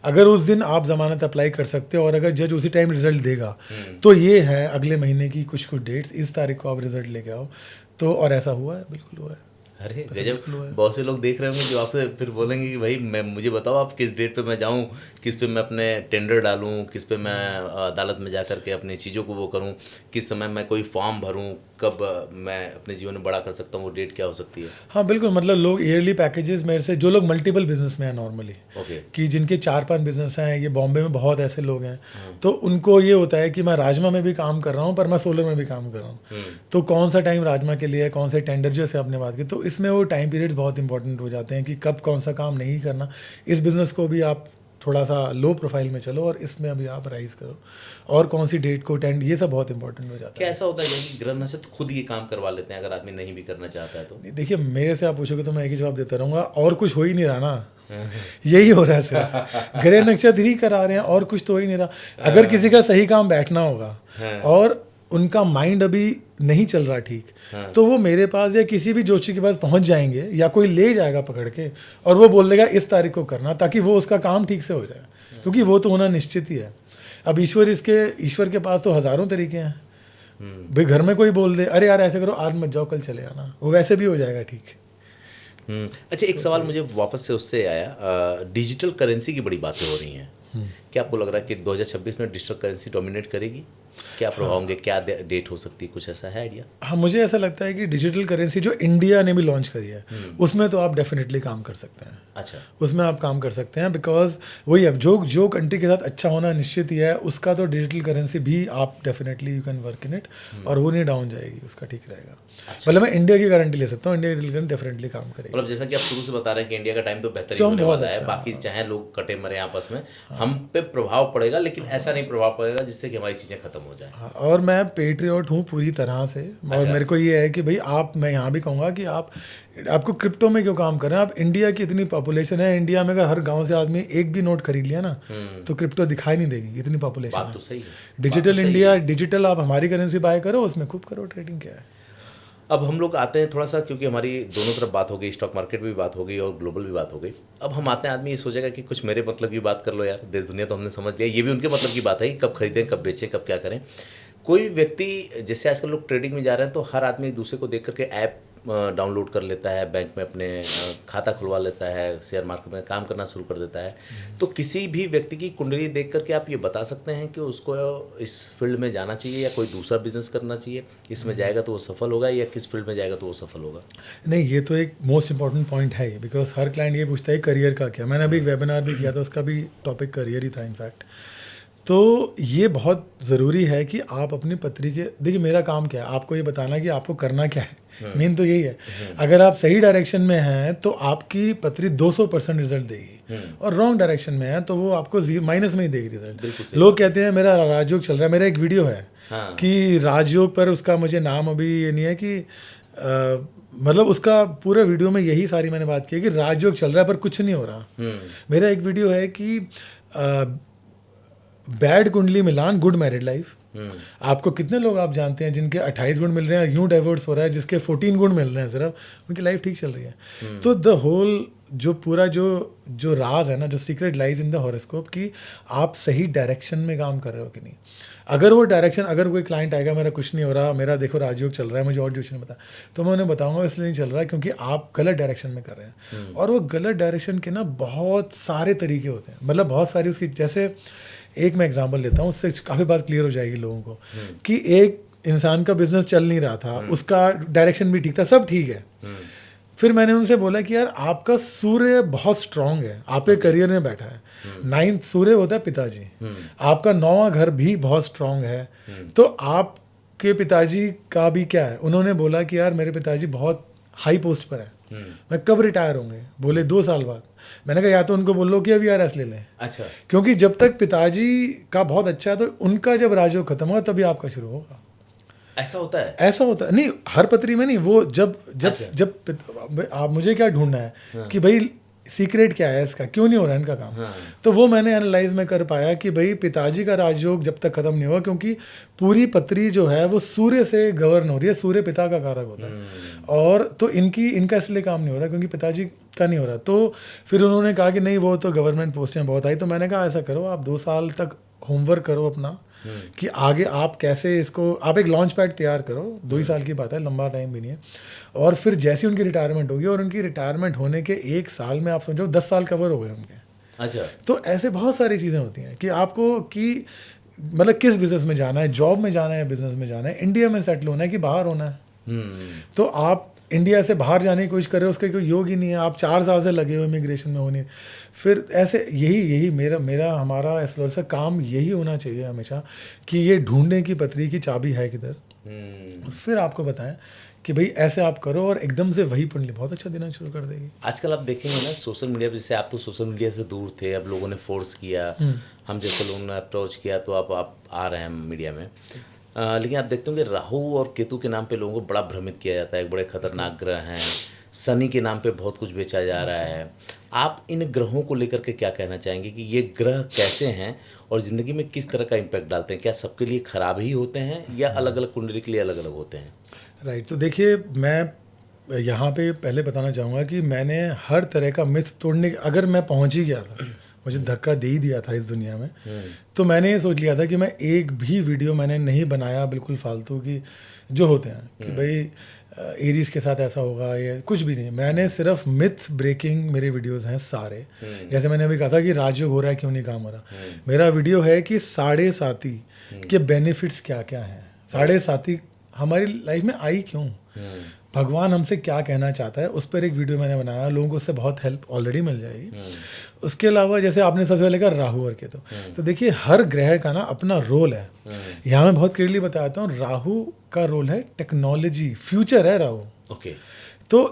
अगर उस दिन आप ज़मानत अप्लाई कर सकते हो और अगर जज उसी टाइम रिजल्ट देगा तो ये है अगले महीने की कुछ डेट्स, इस तारीख को आप रिजल्ट लेके आओ। तो और ऐसा हुआ है, बिल्कुल हुआ है।
अरे गजब, बहुत से लोग देख रहे होंगे जो आपसे फिर बोलेंगे कि भाई मुझे बताओ आप किस डेट पे मैं जाऊं, किस पे मैं अपने टेंडर डालूं, किस पे मैं अदालत में जा करके अपनी चीज़ों को वो करूं, किस समय मैं कोई फॉर्म भरूं, कब मैं अपने जीवन में बड़ा कर सकता हूं, वो डेट क्या हो सकती है।
हाँ बिल्कुल, मतलब लोग ईयरली पैकेजेस मेरे से, जो लोग मल्टीपल बिजनेस में हैं नॉर्मली, कि जिनके 4-5 बिजनेस हैं, ये बॉम्बे में बहुत ऐसे लोग हैं, तो उनको ये होता है कि मैं राजमा में भी काम कर रहा हूँ पर मैं सोलर में भी काम कर रहा हूँ, तो कौन सा टाइम राजमा के लिए है, कौन से टेंडर, जैसे आपने बात की, तो इसमें वो टाइम पीरियड्स बहुत इंपॉर्टेंट हो जाते हैं कि कब कौन सा काम नहीं करना। इस बिज़नेस को भी आप थोड़ा सा लो प्रोफाइल में चलो और इसमें अभी आप राइज करो, और कौन सी डेट को अटेंड, ये सब बहुत इंपॉर्टेंट हो जाता है।
क्या ऐसा होता है कि ग्रह नक्षत्र तो खुद ये काम करवा लेते हैं अगर आदमी नहीं भी करना चाहता है तो?
देखिए, मेरे से आप पूछोगे तो मैं एक ही जवाब देता रहूँगा, और कुछ हो ही नहीं रहा ना। यही हो रहा है, सिर्फ ग्रह नक्षत्र ही करा रहे हैं और कुछ तो हो ही नहीं रहा। अगर किसी का सही काम बैठना होगा और उनका माइंड अभी नहीं चल रहा ठीक, तो वो मेरे पास या किसी भी जोशी के पास पहुंच जाएंगे या कोई ले जाएगा पकड़ के और वो बोल देगा इस तारीख को करना, ताकि वो उसका काम ठीक से हो जाए, क्योंकि वो तो होना निश्चित ही है। अब ईश्वर के पास तो हज़ारों तरीके हैं। भाई घर में कोई बोल दे अरे यार ऐसे करो, आज मत जाओ कल चले आना, वो वैसे भी हो जाएगा ठीक।
अच्छा, एक सवाल मुझे वापस से उससे आया, डिजिटल करेंसी की बड़ी बातें हो रही हैं, क्या आपको लग रहा है कि 2026 में डिजिटल करेंसी डोमिनेट करेगी? क्या प्रभाव होंगे, क्या डेट हो सकती है, कुछ ऐसा है आइडिया?
हाँ, मुझे ऐसा लगता है कि डिजिटल करेंसी जो इंडिया ने भी लॉन्च करी है उसमें तो आप डेफिनेटली काम कर सकते हैं।
अच्छा, उसमें
आप काम कर सकते हैं, बिकॉज वही अब जो कंट्री के साथ अच्छा होना निश्चित ही है, उसका तो डिजिटल करेंसी भी आप definitely you can work in it, और वो नहीं डाउन जाएगी, उसका ठीक रहेगा। अच्छा। मतलब मैं इंडिया की गारंटी ले सकता हूँ, इंडिया की डिजिटल डेफिनेटली काम करेगी।
मतलब जैसा कि आप शुरू से बता रहे हैं कि इंडिया का टाइम तो बेहतरीन होने वाला है, बाकी चाहे लोग कटे मरे आपस में, हम पे प्रभाव पड़ेगा, लेकिन ऐसा नहीं प्रभाव पड़ेगा जिससे कि हमारी चीज़ें खत्म हो जाए।
और मैं पेट्रियट हूँ पूरी तरह से, और मेरे को ये है कि भाई मैं यहाँ भी कहूँगा कि आपको क्रिप्टो में क्यों काम कर रहे हैं। आप, इंडिया की इतनी पॉपुलेशन है, इंडिया में अगर हर गांव से आदमी एक भी नोट खरीद लिया ना तो क्रिप्टो दिखाई नहीं देगी, इतनी पॉपुलेशन है।
तो सही है।
डिजिटल इंडिया, डिजिटल आप हमारी करेंसी बाय करो, उसमें खूब करो ट्रेडिंग। क्या है,
अब हम लोग आते हैं थोड़ा सा, क्योंकि हमारी दोनों तरफ बात हो गई, स्टॉक मार्केट भी बात हो गई और ग्लोबल भी बात हो गई। अब हम आते हैं, आदमी ये सोचेगा कि कुछ मेरे मतलब की बात कर लो यार, देश दुनिया तो हमने समझ लिया, ये भी उनके मतलब की बात है कि कब खरीदें, कब बेचें, कब क्या करें। कोई व्यक्ति, जैसे आजकल लोग ट्रेडिंग में जा रहे हैं तो हर आदमी एक दूसरे को देख करके ऐप डाउनलोड कर लेता है, बैंक में अपने खाता खुलवा लेता है, शेयर मार्केट में काम करना शुरू कर देता है। तो किसी भी व्यक्ति की कुंडली देख करके आप ये बता सकते हैं कि उसको इस फील्ड में जाना चाहिए या कोई दूसरा बिजनेस करना चाहिए, इसमें जाएगा तो वो सफल होगा, या किस फील्ड में जाएगा तो वो सफल होगा?
नहीं, ये तो एक मोस्ट इंपॉर्टेंट पॉइंट है, बिकॉज हर क्लाइंट ये पूछता है करियर का क्या। मैंने अभी एक वेबिनार भी किया था, उसका भी टॉपिक करियर ही था इनफैक्ट। तो ये बहुत ज़रूरी है कि आप अपनी पत्री के, देखिए मेरा काम क्या है, आपको ये बताना कि आपको करना क्या है, मेन तो यही है। अगर आप सही डायरेक्शन में हैं तो आपकी पत्री 200% रिजल्ट देगी, और रॉन्ग डायरेक्शन में है तो वो आपको माइनस में ही देगी रिजल्ट। लोग कहते हैं मेरा राजयोग चल रहा है, मेरा एक वीडियो है कि राजयोग पर, उसका मुझे नाम अभी ये नहीं है कि मतलब उसका पूरा वीडियो में यही सारी मैंने बात की है कि राजयोग चल रहा है पर कुछ नहीं हो रहा। मेरा एक वीडियो है कि बैड कुंडली मिलान गुड मैरिड लाइफ। आपको कितने लोग आप जानते हैं जिनके 28 गुण मिल रहे हैं, यूं डाइवोर्स हो रहा है, जिसके 14 गुण मिल रहे हैं, सिर्फ उनकी लाइफ ठीक चल रही है। तो द होल जो पूरा जो राज है ना, जो secret lies in the horoscope, कि आप सही डायरेक्शन में काम कर रहे हो कि नहीं। अगर वो डायरेक्शन, अगर कोई क्लाइंट आएगा मेरा कुछ नहीं हो रहा, मेरा देखो राजयोग चल रहा है, मुझे और ट्यूशन बता, तो मैं उन्हें बताऊंगा इसलिए नहीं चल रहा है क्योंकि आप गलत डायरेक्शन में कर रहे हैं। और वो गलत डायरेक्शन के ना बहुत सारे तरीके होते हैं, मतलब बहुत सारी उसकी, जैसे एक मैं एग्जांपल लेता हूँ, उससे काफ़ी बात क्लियर हो जाएगी लोगों को कि एक इंसान का बिजनेस चल नहीं रहा था, उसका डायरेक्शन भी ठीक था, सब ठीक है। फिर मैंने उनसे बोला कि यार आपका सूर्य बहुत स्ट्रांग है, आपके करियर में बैठा है, 9th सूर्य होता है पिताजी, आपका 9वां घर भी बहुत स्ट्रांग है, तो आपके पिताजी का भी क्या है। उन्होंने बोला कि यार मेरे पिताजी बहुत हाई पोस्ट पर है, मैं कब रिटायर होंगे, बोले 2 साल बाद। मैंने कहा या तो उनको बोलो कि अभी RS ले लें, अच्छा, क्योंकि जब तक पिताजी का बहुत अच्छा है तो उनका जब राजयोग खत्म होगा तभी आपका शुरू होगा।
ऐसा होता है?
ऐसा होता है, नहीं हर पत्री में नहीं, वो जब आप मुझे क्या ढूंढना है कि भाई सीक्रेट क्या है इसका, क्यों नहीं हो रहा है इनका काम। तो वो मैंने एनालाइज में कर पाया कि भाई पिताजी का राजयोग जब तक खत्म नहीं हुआ, क्योंकि पूरी पत्री जो है वो सूर्य से गवर्न हो रही है, सूर्य पिता का कारक होता है, और तो इनका इसलिए काम नहीं हो रहा क्योंकि पिताजी का नहीं हो रहा। तो फिर उन्होंने कहा कि नहीं वो तो गवर्नमेंट पोस्टें बहुत आई, तो मैंने कहा ऐसा करो आप 2 साल तक होमवर्क करो अपना, कि आगे आप कैसे इसको, आप एक लॉन्च पैड तैयार करो, 2 ही साल की बात है, लंबा टाइम भी नहीं है। और फिर जैसे उनकी रिटायरमेंट होगी, और उनकी रिटायरमेंट होने के 1 साल में आप समझो 10 साल कवर हो गए उनके। अच्छा, तो ऐसे बहुत सारी चीज़ें होती हैं कि आपको कि मतलब किस बिजनेस में जाना है, जॉब में जाना है, बिजनेस में जाना है, इंडिया में सेटल होना है कि बाहर होना है। तो आप इंडिया से बाहर जाने की कोशिश कर रहे हो, उसका कोई योग ही नहीं है, आप 4 साल से लगे हो इमिग्रेशन में होने। फिर ऐसे यही मेरा हमारा एस्ट्रोलॉजर का काम यही होना चाहिए हमेशा, कि ये ढूंढने की पत्री की चाबी है किधर, और फिर आपको बताएं कि भाई ऐसे आप करो, और एकदम से वही कुंडली बहुत अच्छा देना शुरू कर देगी।
आजकल आप देखेंगे ना सोशल मीडिया पर, जैसे आप तो सोशल मीडिया से दूर थे, अब लोगों ने फोर्स किया, हम जैसे लोगों ने अप्रोच किया, तो आप आ रहे हैं मीडिया में। लेकिन आप देखते होंगे राहु और केतु के नाम पे लोगों को बड़ा भ्रमित किया जाता है, एक बड़े खतरनाक ग्रह हैं। शनि के नाम पे बहुत कुछ बेचा जा रहा है। आप इन ग्रहों को लेकर के क्या कहना चाहेंगे कि ये ग्रह कैसे हैं और ज़िंदगी में किस तरह का इम्पैक्ट डालते हैं? क्या सबके लिए ख़राब ही होते हैं या अलग अलग कुंडली के लिए अलग अलग होते हैं?
राइट, तो देखिए मैं यहाँ पे पहले बताना चाहूँगा कि मैंने हर तरह का मिथ तोड़ने, अगर मैं पहुँच ही गया था, मुझे धक्का दे ही दिया था इस दुनिया में, तो मैंने ये सोच लिया था कि मैं एक भी वीडियो मैंने नहीं बनाया बिल्कुल फालतू की जो होते हैं कि भाई एरीज के साथ ऐसा होगा, ये कुछ भी नहीं। मैंने सिर्फ मिथ ब्रेकिंग मेरे वीडियोस हैं सारे। जैसे मैंने अभी कहा था कि राजयोग हो रहा है क्यों नहीं काम हो रहा, मेरा वीडियो है कि 7.5 के बेनिफिट्स क्या क्या हैं, 7.5 हमारी लाइफ में आई क्यों, भगवान हमसे क्या कहना चाहता है, उस पर एक वीडियो मैंने बनाया, लोगों को उससे बहुत हेल्प ऑलरेडी मिल जाएगी। उसके अलावा जैसे आपने सबसे पहले कहा राहु और केतु, तो देखिए हर ग्रह का ना अपना रोल है। यहाँ मैं बहुत क्लियरली बताता हूँ, राहु का रोल है टेक्नोलॉजी, फ्यूचर है राहु। ओके, तो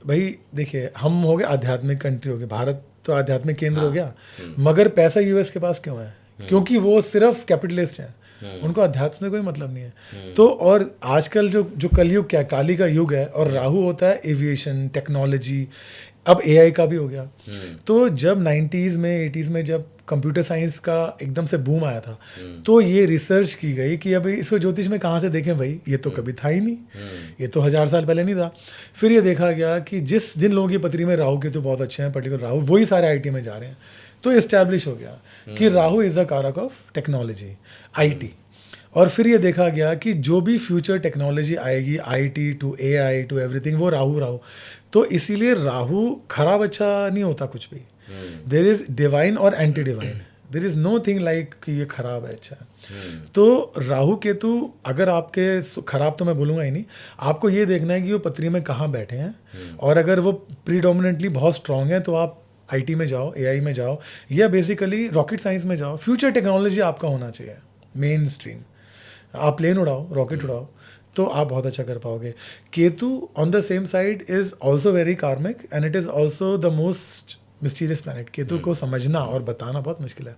भाई देखिए हम हो गए आध्यात्मिक कंट्री हो गए, भारत तो आध्यात्मिक केंद्र हो गया, मगर पैसा US के पास क्यों है? क्योंकि वो सिर्फ कैपिटलिस्ट है, उनको अध्यात्म में कोई मतलब नहीं है। तो और आजकल जो कलयुग क्या, काली का युग है, और राहु होता है एविएशन, टेक्नोलॉजी, अब AI का भी हो गया। तो जब 90s में 80s में जब कंप्यूटर साइंस का एकदम से बूम आया था, तो ये रिसर्च की गई कि अभी इसको ज्योतिष में कहाँ से देखें भाई, ये तो कभी था ही नहीं, ये तो 1000 साल पहले नहीं था। फिर ये देखा गया कि जिन लोगों की पत्री में राहु के तो बहुत अच्छे हैं, पर्टिकुलर राहु, वही सारे IT में जा रहे हैं। तो इस्टेब्लिश हो गया कि राहु इज़ अ कारक ऑफ टेक्नोलॉजी, IT। और फिर ये देखा गया कि जो भी फ्यूचर टेक्नोलॉजी आएगी, IT to AI to everything, वो राहु। तो इसीलिए राहु खराब अच्छा नहीं होता कुछ भी। देयर इज डिवाइन और anti divine, there is nothing like कि ये खराब है अच्छा। तो राहु केतु अगर आपके खराब, तो मैं बोलूँगा ही नहीं, आपको ये देखना है कि वो पत्री में कहाँ बैठे हैं, और अगर वो प्रीडोमिनेंटली बहुत स्ट्रांग है तो आप IT में जाओ, AI में जाओ, या बेसिकली रॉकेट साइंस में जाओ। फ्यूचर टेक्नोलॉजी आपका होना चाहिए मेन स्ट्रीम। आप प्लेन उड़ाओ, रॉकेट उड़ाओ, तो आप बहुत अच्छा कर पाओगे। Ketu on the same side is also very karmic and it is also the most mysterious planet. Ketu को समझना और बताना बहुत मुश्किल है।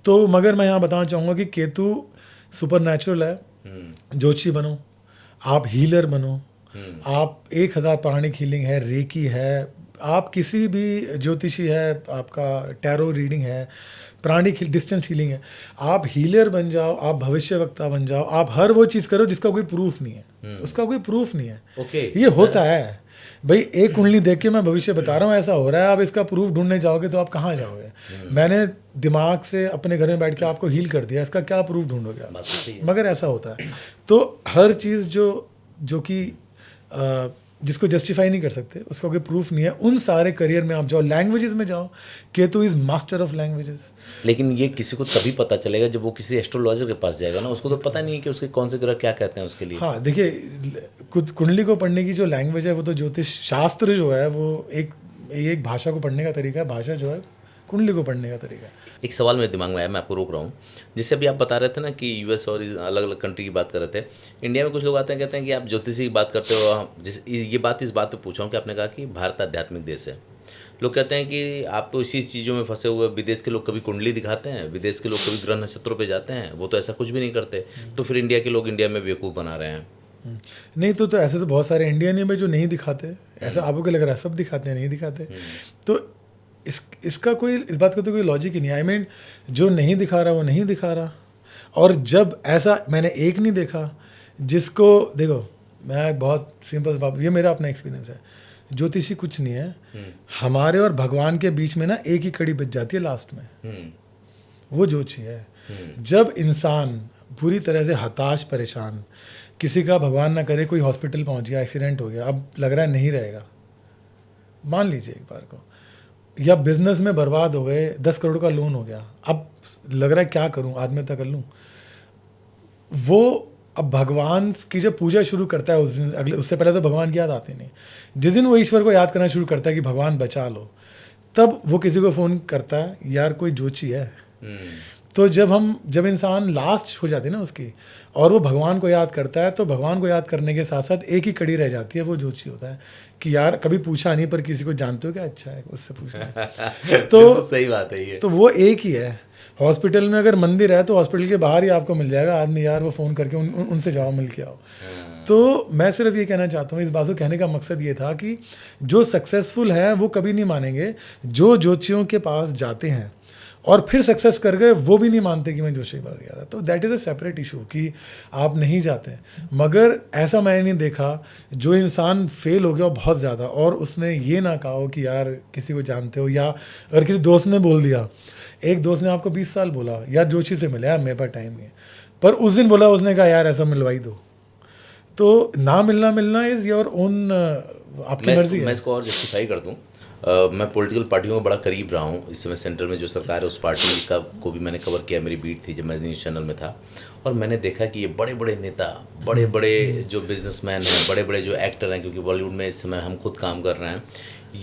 तो मगर मैं यहाँ बताना चाहूँगा कि केतु सुपर नेचुरल है, ज्योतिषी बनो, आप हीलर बनो, आप 1000 पौराणिक हीलिंग है, रेकी है, आप किसी भी ज्योतिषी है, आपका टैरो रीडिंग है, प्राणी डिस्टेंस हीलिंग है। आप हीलर बन जाओ, आप भविष्यवक्ता बन जाओ, आप हर वो चीज़ करो जिसका कोई प्रूफ नहीं है, उसका कोई प्रूफ नहीं है। ये होता है भाई, एक कुंडली देख के मैं भविष्य बता रहा हूँ ऐसा हो रहा है, आप इसका प्रूफ ढूंढने जाओगे तो आप कहाँ जाओगे? मैंने दिमाग से अपने घर में बैठ के आपको हील कर दिया, इसका क्या प्रूफ ढूंढोगे आप? मगर ऐसा होता है। तो हर चीज़ जो कि जिसको जस्टिफाई नहीं कर सकते, उसका कोई प्रूफ नहीं है, उन सारे करियर में आप जाओ। लैंग्वेजेस में जाओ, Ketu is master of languages.
लेकिन ये किसी को तभी पता चलेगा जब वो किसी एस्ट्रोलॉजर के पास जाएगा ना, उसको तो पता नहीं है कि उसके कौन से ग्रह क्या कहते हैं उसके लिए।
हाँ देखिए, कुंडली को पढ़ने की जो लैंग्वेज है वो तो ज्योतिष शास्त्र जो है वो एक भाषा को पढ़ने का तरीका है, भाषा जो है कुंडली को पढ़ने का तरीका है।
एक सवाल मेरे दिमाग में आया, मैं आपको रोक रहा हूँ। जैसे अभी आप बता रहे थे ना कि यूएस और अलग अलग कंट्री की बात कर रहे थे, इंडिया में कुछ लोग आते हैं कहते हैं कि आप ज्योतिषी की बात करते हो। जैसे ये बात इस बात पे पूछा हूँ कि आपने कहा कि भारत आध्यात्मिक देश है, लोग कहते हैं कि आप तो इसी चीज़ों में फंसे हुए। विदेश के लोग कभी कुंडली दिखाते हैं, विदेश के लोग कभी ग्रह नक्षत्रों पे जाते हैं, वो तो ऐसा कुछ भी नहीं करते। तो फिर इंडिया के लोग इंडिया में बेवकूफ़ बना रहे हैं।
नहीं तो ऐसे तो बहुत सारे इंडियन है जो नहीं दिखाते, ऐसा आपको क्या लग रहा है? सब दिखाते हैं, नहीं दिखाते। तो इसका कोई, इस बात का तो कोई लॉजिक ही नहीं। आई मीन जो नहीं दिखा रहा वो नहीं दिखा रहा। और जब ऐसा मैंने एक नहीं देखा जिसको, देखो मैं बहुत सिंपल बात, ये मेरा अपना एक्सपीरियंस है, ज्योतिषी कुछ नहीं है। हमारे और भगवान के बीच में ना एक ही कड़ी बच जाती है लास्ट में, वो ज्योतिषी है। जब इंसान पूरी तरह से हताश परेशान, किसी का भगवान ना करे कोई हॉस्पिटल पहुंच गया, एक्सीडेंट हो गया, अब लग रहा है नहीं रहेगा, मान लीजिए एक बार को, या बिजनेस में बर्बाद हो गए, 10 करोड़ का लोन हो गया, अब लग रहा है क्या करूं, आत्महत्या कर लूं, वो अब भगवान की जब पूजा शुरू करता है उस दिन, उससे पहले तो भगवान की याद आती नहीं। जिस दिन वो ईश्वर को याद करना शुरू करता है कि भगवान बचा लो, तब वो किसी को फ़ोन करता है, यार कोई ज्योतिषी है। तो जब इंसान लास्ट हो जाती है ना उसकी, और वो भगवान को याद करता है, तो भगवान को याद करने के साथ साथ एक ही कड़ी रह जाती है, वो ज्योतिषी होता है। कि यार कभी पूछा नहीं पर किसी को जानते हो क्या, अच्छा है उससे पूछना है। तो सही बात है ये। तो वो एक ही है। हॉस्पिटल में अगर मंदिर है तो हॉस्पिटल के बाहर ही आपको मिल जाएगा आदमी, यार वो फ़ोन करके उनसे जाओ, मिल के आओ। तो मैं सिर्फ ये कहना चाहता हूँ, इस बात को कहने का मकसद ये था कि जो सक्सेसफुल है वो कभी नहीं मानेंगे, जो ज्योतिषियों के पास जाते हैं और फिर सक्सेस कर गए वो भी नहीं मानते कि मैं जोशी बात गया था। तो that is a separate issue कि आप नहीं जाते। मगर ऐसा मैंने नहीं देखा जो इंसान फेल हो गया बहुत ज़्यादा और उसने ये ना कहा हो कि यार किसी को जानते हो, या अगर किसी दोस्त ने बोल दिया, एक दोस्त ने आपको 20 साल बोला यार जोशी से मिले, यार मेरे पास टाइम नहीं है, पर उस दिन बोला, उसने कहा यार ऐसा मिलवाई दो। तो ना मिलना इज़ योर ओन, आपकी मर्जी है।
मैं इसको और जस्टिफाई कर दूँ, मैं पॉलिटिकल पार्टियों में बड़ा करीब रहा हूँ। इस समय सेंटर में जो सरकार है उस पार्टी का को भी मैंने कवर किया, मेरी बीट थी जब मैं न्यूज़ चैनल में था। और मैंने देखा कि ये बड़े बड़े नेता, बड़े बड़े जो बिजनेसमैन हैं, बड़े बड़े जो एक्टर हैं, क्योंकि बॉलीवुड में इस समय हम खुद काम कर रहे हैं,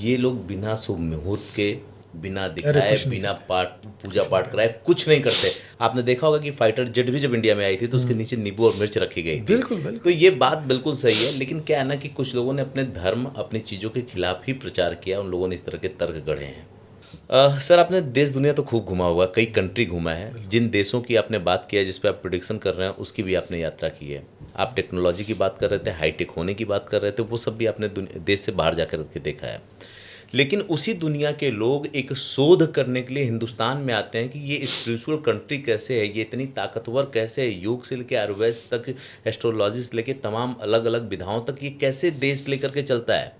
ये लोग बिना शुभ मुहूर्त के, बिना दिखाए, बिना पूजा पाठ कराए कुछ नहीं करते। आपने देखा होगा कि फाइटर जेट भी जब इंडिया में आई थी तो उसके नीचे नींबू और मिर्च रखी गई थी।
बिल्कुल।
तो ये बात बिल्कुल सही है, लेकिन क्या है ना कि कुछ लोगों ने अपने धर्म, अपनी चीज़ों के खिलाफ ही प्रचार किया, उन लोगों ने इस तरह के तर्क गढ़े हैं। सर, आपने देश दुनिया तो खूब घुमा होगा, कई कंट्री घुमा है। जिन देशों की आपने बात किया, जिस पे आप प्रेडिक्शन कर रहे हैं, उसकी भी आपने यात्रा की है। आप टेक्नोलॉजी की बात कर रहे थे, हाईटेक होने की बात कर रहे थे, वो सब भी आपने देश से बाहर जाकर के देखा है। लेकिन उसी दुनिया के लोग एक शोध करने के लिए हिंदुस्तान में आते हैं कि ये स्पिरिचुअल कंट्री कैसे है, ये इतनी ताकतवर कैसे है, योग से लेकर आयुर्वेद तक, एस्ट्रोलॉजी से लेकर तमाम अलग अलग विधाओं तक, ये कैसे देश लेकर के चलता है।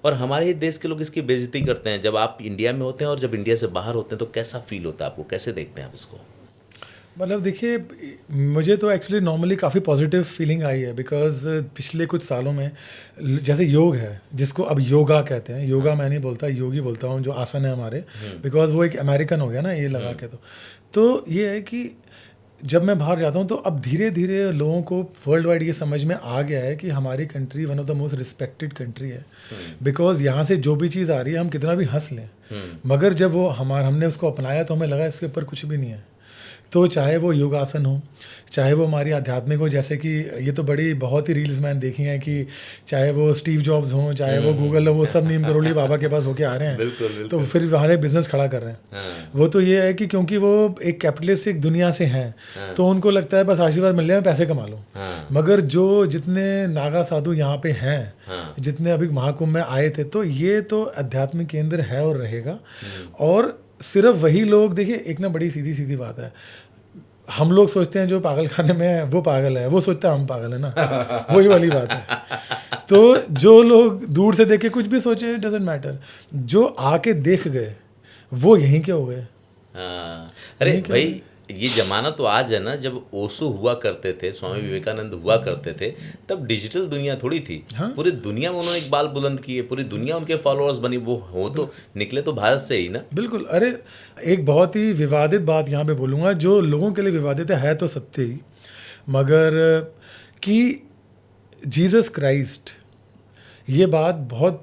और हमारे ही देश के लोग इसकी बेइज्जती करते हैं। जब आप इंडिया में होते हैं और जब इंडिया से बाहर होते हैं तो कैसा फील होता है आपको, कैसे देखते हैं आप इसको?
मतलब देखिए, मुझे तो एक्चुअली नॉर्मली काफ़ी पॉजिटिव फीलिंग आई है, बिकॉज पिछले कुछ सालों में जैसे योग है, जिसको अब योगा कहते हैं, योगा मैं नहीं बोलता, योगी बोलता हूँ, जो आसन है हमारे, बिकॉज वो एक अमेरिकन हो गया ना ये लगा के। तो ये है कि जब मैं बाहर जाता हूँ तो अब धीरे धीरे लोगों को वर्ल्ड वाइड ये समझ में आ गया है कि हमारी country one of the most respected country है। बिकॉज यहाँ से जो भी चीज़ आ रही है, हम कितना भी हंस लें, मगर जब वो हमने उसको अपनाया तो हमें लगा इसके ऊपर कुछ भी नहीं है। तो चाहे वो योगासन हो, चाहे वो हमारी आध्यात्मिक हो, जैसे कि ये तो बहुत ही रील्स मैंने देखी हैं कि चाहे वो स्टीव जॉब्स हों, चाहे वो गूगल हो, वो सब नीम करोली बाबा के पास होके आ रहे हैं। बिल्कुल। तो फिर हमारे बिजनेस खड़ा कर रहे हैं। वो तो ये है कि क्योंकि वो एक कैपिटलिस्टिक दुनिया से हैं, तो उनको लगता है बस आशीर्वाद मिल जाए, पैसे कमा लो। मगर जितने नागा साधु यहाँ पे हैं, जितने अभी महाकुंभ में आए थे, तो ये तो आध्यात्मिक केंद्र है और रहेगा। और सिर्फ वही लोग, देखिए एक ना बड़ी सीधी सीधी बात है, हम लोग सोचते हैं जो पागल खाने में है वो पागल है, वो सोचता है हम पागल है ना, वही वाली बात है। तो जो लोग दूर से देख के कुछ भी सोचे, डजेंट मैटर, जो आके देख गए वो यहीं के हो गए।
हाँ, अरे भाई ये जमाना तो आज है ना, जब ओशो हुआ करते थे, स्वामी विवेकानंद हुआ करते थे, तब डिजिटल दुनिया थोड़ी थी।
हाँ?
पूरी दुनिया में उन्होंने इकबाल बुलंद किए, पूरी दुनिया उनके फॉलोअर्स बनी। वो तो निकले तो भारत से ही ना।
बिल्कुल। अरे एक बहुत ही विवादित बात यहाँ पे बोलूँगा, जो लोगों के लिए विवादित है तो सत्य ही, मगर कि जीसस क्राइस्ट, ये बात बहुत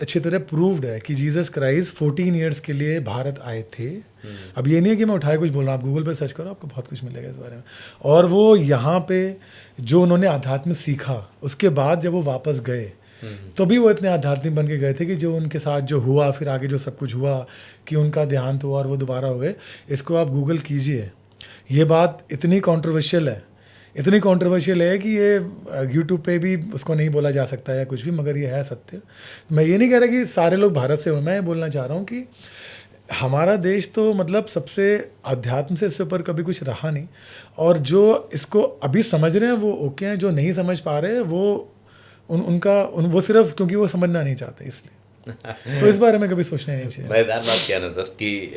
अच्छी तरह प्रूव्ड है कि जीसस क्राइस्ट 14 ईयर्स के लिए भारत आए थे। अब ये नहीं है कि मैं उठाए कुछ बोल रहा हूँ, आप गूगल पे सर्च करो, आपको बहुत कुछ मिलेगा इस बारे में। और वो यहाँ पे जो उन्होंने आध्यात्म सीखा, उसके बाद जब वो वापस गए तो भी वो इतने आध्यात्मिक बन के गए थे कि जो उनके साथ जो हुआ, फिर आगे जो सब कुछ हुआ, कि उनका देहांत हुआ और वो दोबारा हो गए, इसको आप गूगल कीजिए। ये बात इतनी कॉन्ट्रोवर्शियल है कि ये यूट्यूब पे भी उसको नहीं बोला जा सकता या कुछ भी, मगर ये है सत्य। मैं ये नहीं कह रहा कि सारे लोग भारत से हो, मैं ये बोलना चाह रहा हूँ कि हमारा देश तो मतलब सबसे अध्यात्म से इससे ऊपर कभी कुछ रहा नहीं, और जो इसको अभी समझ रहे हैं वो ओके हैं, जो नहीं समझ पा रहे वो वो सिर्फ क्योंकि वो समझना नहीं चाहते इसलिए। तो इस बारे में कभी सोचना नहीं चाहिए।
मजेदार बात क्या है ना सर, कि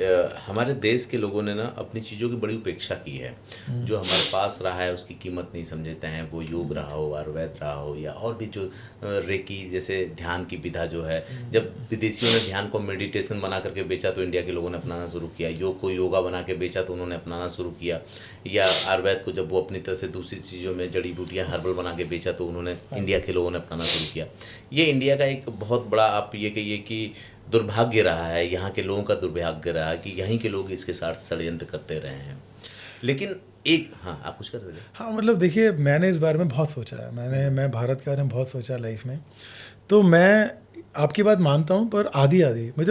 हमारे देश के लोगों ने ना अपनी चीज़ों की बड़ी उपेक्षा की है। जो हमारे पास रहा है उसकी कीमत नहीं समझते हैं। वो योग रहा हो, आयुर्वेद रहा हो, या और भी जो रेकी जैसे ध्यान की विधा जो है, जब विदेशियों ने ध्यान को मेडिटेशन बना करके बेचा तो इंडिया के लोगों ने अपनाना शुरू किया। योग को योगा बना के बेचा तो उन्होंने अपनाना शुरू किया। या आयुर्वेद को जब वो अपनी तरह से दूसरी चीज़ों में जड़ी बूटियाँ हर्बल बना के बेचा तो उन्होंने इंडिया के लोगों ने अपनाना शुरू किया। ये इंडिया का एक बहुत बड़ा, आप ये कहिए कि दुर्भाग्य रहा है, यहाँ के लोगों का दुर्भाग्य रहा है कि यहीं के लोग इसके साथ षड्यंत्र करते रहे हैं। लेकिन एक, हाँ आप कुछ कर रहे थे?
हाँ मतलब देखिए, मैंने इस बारे में बहुत सोचा है, मैं भारत के बारे में बहुत सोचा लाइफ में। तो मैं आपकी बात मानता हूँ, पर आधी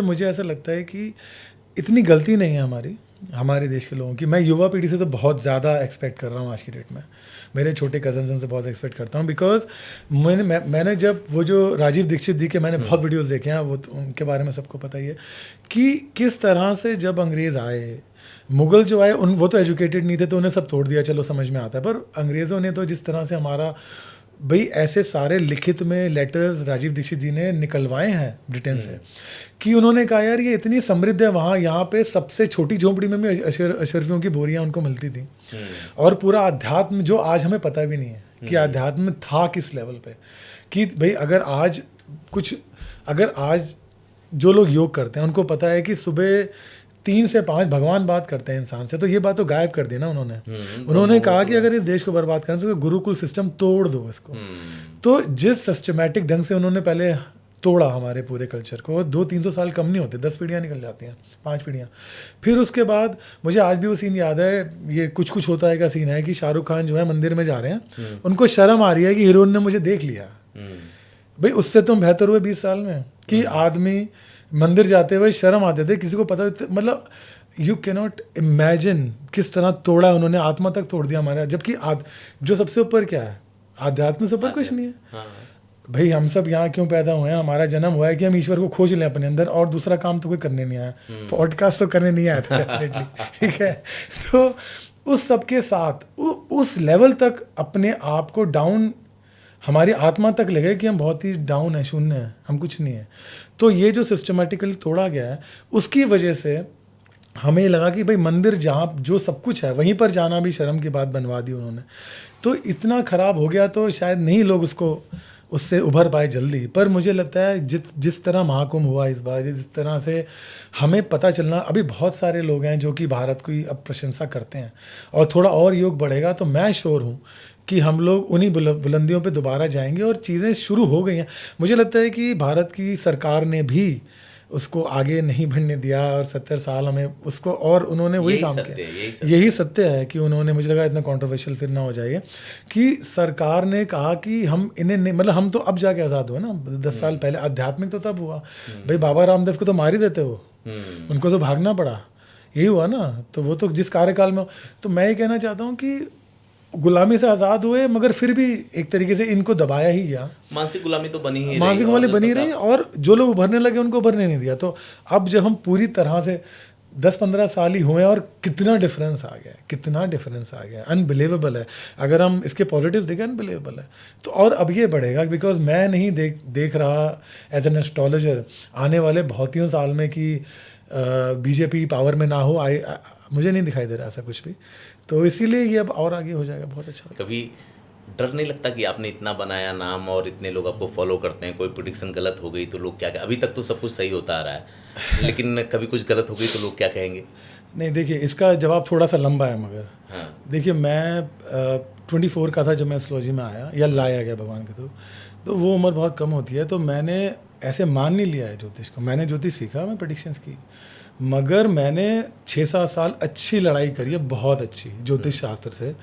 मुझे ऐसा लगता है कि इतनी गलती नहीं है हमारे देश के लोगों की। मैं युवा पीढ़ी से तो बहुत ज़्यादा एक्सपेक्ट कर रहा हूँ आज की डेट में। मेरे छोटे कजन्स उनसे बहुत एक्सपेक्ट करता हूँ, बिकॉज मैंने जब वो जो राजीव दीक्षित जी के मैंने बहुत वीडियोस देखे हैं, वो तो उनके बारे में सबको पता ही है कि किस तरह से जब अंग्रेज़ आए, मुग़ल जो आए, वो तो एजुकेटेड नहीं थे तो उन्हें सब तोड़ दिया, चलो समझ में आता है। पर अंग्रेज़ों ने तो जिस तरह से हमारा, भाई ऐसे सारे लिखित में लेटर्स राजीव दीक्षित जी ने निकलवाए हैं ब्रिटेन से, कि उन्होंने कहा यार ये इतनी समृद्ध है वहाँ, यहाँ पे सबसे छोटी झोंपड़ी में भी अशरफियों की बोरियाँ उनको मिलती थी। और पूरा अध्यात्म जो आज हमें पता भी नहीं है कि अध्यात्म था किस लेवल पे, कि भाई अगर आज जो लोग योग करते हैं उनको पता है कि सुबह 3 से 5 भगवान बात करते हैं इंसान से, तो ये बात तो गायब कर दी ना उन्होंने कहा कि अगर इस देश को बर्बाद करना तो गुरुकुल सिस्टम तोड़ दो इसको। तो जिस सिस्टमैटिक ढंग से उन्होंने पहले तोड़ा हमारे पूरे कल्चर को, 200-300 साल कम नहीं होते, 10 पीढ़ियाँ निकल जाती हैं, 5 पीढ़ियाँ। फिर उसके बाद मुझे आज भी वो सीन याद है, ये कुछ होता है का सीन है कि शाहरुख खान जो है मंदिर में जा रहे हैं, उनको शर्म आ रही है कि हीरोइन ने मुझे देख लिया। भाई उससे तुम बेहतर हुए 20 साल में कि आदमी मंदिर जाते हुए शर्म आते थे, किसी को पता, मतलब यू कैनॉट इमेजिन किस तरह तोड़ा उन्होंने, आत्मा तक तोड़ दिया हमारा। जबकि जो सबसे ऊपर क्या है, आध्यात्म से ऊपर कुछ नहीं है। हाँ। भाई हम सब यहाँ क्यों पैदा हुए हैं, हमारा जन्म हुआ है कि हम ईश्वर को खोज लें अपने अंदर, और दूसरा काम तो कोई करने नहीं आया, पॉडकास्ट तो करने नहीं आया था डेफिनेटली, ठीक है। तो उस सब के साथ उस लेवल तक अपने आप को डाउन, हमारी आत्मा तक लगे कि हम बहुत ही डाउन है, शून्य है, हम कुछ नहीं है। तो ये जो सिस्टमेटिकली तोड़ा गया है, उसकी वजह से हमें लगा कि भाई मंदिर जहाँ जो सब कुछ है वहीं पर जाना भी शर्म की बात बनवा दी उन्होंने। तो इतना ख़राब हो गया तो शायद नहीं लोग उससे उभर पाए जल्दी। पर मुझे लगता है जिस तरह महाकुंभ हुआ इस बार, जिस तरह से हमें पता चलना, अभी बहुत सारे लोग हैं जो कि भारत की अब प्रशंसा करते हैं, और थोड़ा और योग बढ़ेगा तो मैं श्योर हूँ कि हम लोग उन्हीं बुलंदियों पे दोबारा जाएंगे, और चीज़ें शुरू हो गई हैं। मुझे लगता है कि भारत की सरकार ने भी उसको आगे नहीं बढ़ने दिया, और 70 साल हमें उसको, और उन्होंने वही काम किया। यही सत्य है कि उन्होंने, मुझे लगा इतना कंट्रोवर्शियल फिर ना हो जाएगा, कि सरकार ने कहा कि हम इन्हें नहीं, मतलब हम तो अब जाके आज़ाद हुए ना, 10 साल पहले आध्यात्मिक तो तब हुआ। भाई बाबा रामदेव को तो मार ही देते वो, उनको तो भागना पड़ा, यही हुआ ना। तो वो तो जिस कार्यकाल में, तो मैं ये कहना चाहता हूँ कि गुलामी से आज़ाद हुए, मगर फिर भी एक तरीके से इनको दबाया ही गया।
मानसिक गुलामी तो बनी ही,
मानसिक गुलामी बनी रही, और जो लोग उभरने लगे उनको उभरने नहीं दिया। तो अब जब हम पूरी तरह से, 10-15 साल ही हुए और कितना डिफरेंस आ गया है, कितना डिफरेंस आ गया है, अनबिलीवेबल है। अगर हम इसके पॉजिटिव्स देखें, अनबिलीवेबल है। तो और अब ये बढ़ेगा, बिकॉज मैं नहीं देख रहा एज एन एस्ट्रोलॉजर आने वाले बहुत ही साल में कि बीजेपी पावर में ना हो। मुझे नहीं दिखाई दे रहा ऐसा कुछ भी, तो इसीलिए ये अब और आगे हो जाएगा, बहुत अच्छा।
कभी डर नहीं लगता कि आपने इतना बनाया नाम और इतने लोग आपको फॉलो करते हैं, कोई प्रेडिक्शन गलत हो गई तो लोग क्या अभी तक तो सब कुछ सही होता आ रहा है, लेकिन कभी कुछ गलत हो गई तो लोग क्या कहेंगे?
नहीं, देखिए इसका जवाब थोड़ा सा लंबा है, मगर
हाँ।
देखिए मैं 24 का था जब मैं एस्ट्रोलॉजी में आया या लाया गया भगवान के थ्रू, तो वो उम्र बहुत कम होती है। तो मैंने ऐसे मान नहीं लिया है ज्योतिष को, मैंने ज्योतिष सीखा, मैं प्रेडिक्शंस की, मगर मैंने 6-7 साल अच्छी लड़ाई करी है, बहुत अच्छी ज्योतिष शास्त्र से।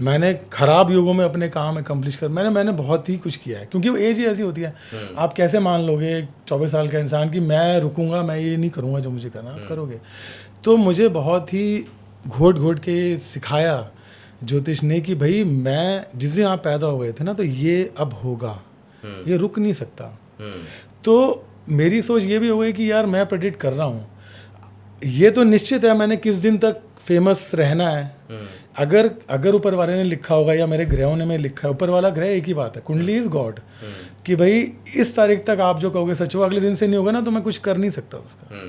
मैंने खराब युगों में अपने काम अकम्प्लिश कर मैंने बहुत ही कुछ किया है, क्योंकि वो एज ही ऐसी होती है। आप कैसे मान लोगे 24 साल का इंसान कि मैं रुकूंगा, मैं ये नहीं करूँगा जो मुझे करना, आप करोगे। तो मुझे बहुत ही घोट घोट के सिखाया ज्योतिष ने कि भाई मैं जिस दिन आप पैदा हो गए थे ना, तो ये अब होगा, ये रुक नहीं सकता। तो मेरी सोच ये भी हो गई कि यार मैं प्रेडिक्ट कर रहा हूँ, ये तो निश्चित है मैंने किस दिन तक फेमस रहना है। अगर ऊपर वाले ने लिखा होगा या मेरे ग्रहों ने में लिखा है, ऊपर वाला ग्रह एक ही बात है, कुंडली इज गॉड, कि भाई इस तारीख तक आप जो कहोगे सच होगा, अगले दिन से नहीं होगा ना तो मैं कुछ कर नहीं सकता उसका।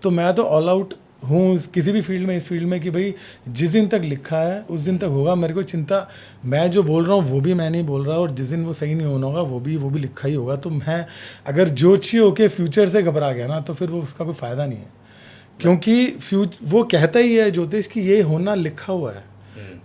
तो मैं तो ऑल आउट हूँ किसी भी फील्ड में, इस फील्ड में, कि भाई जिस दिन तक लिखा है उस दिन तक होगा। मेरे को चिंता, मैं जो बोल रहा हूँ वो भी मैं नहीं बोल रहा, और जिस दिन वो सही नहीं होना होगा वो भी लिखा ही होगा। तो मैं अगर ज्योतिषी होके फ्यूचर से घबरा गया ना, तो फिर वो उसका कोई फ़ायदा नहीं है, क्योंकि वो कहता ही है ज्योतिष कि ये होना लिखा हुआ है।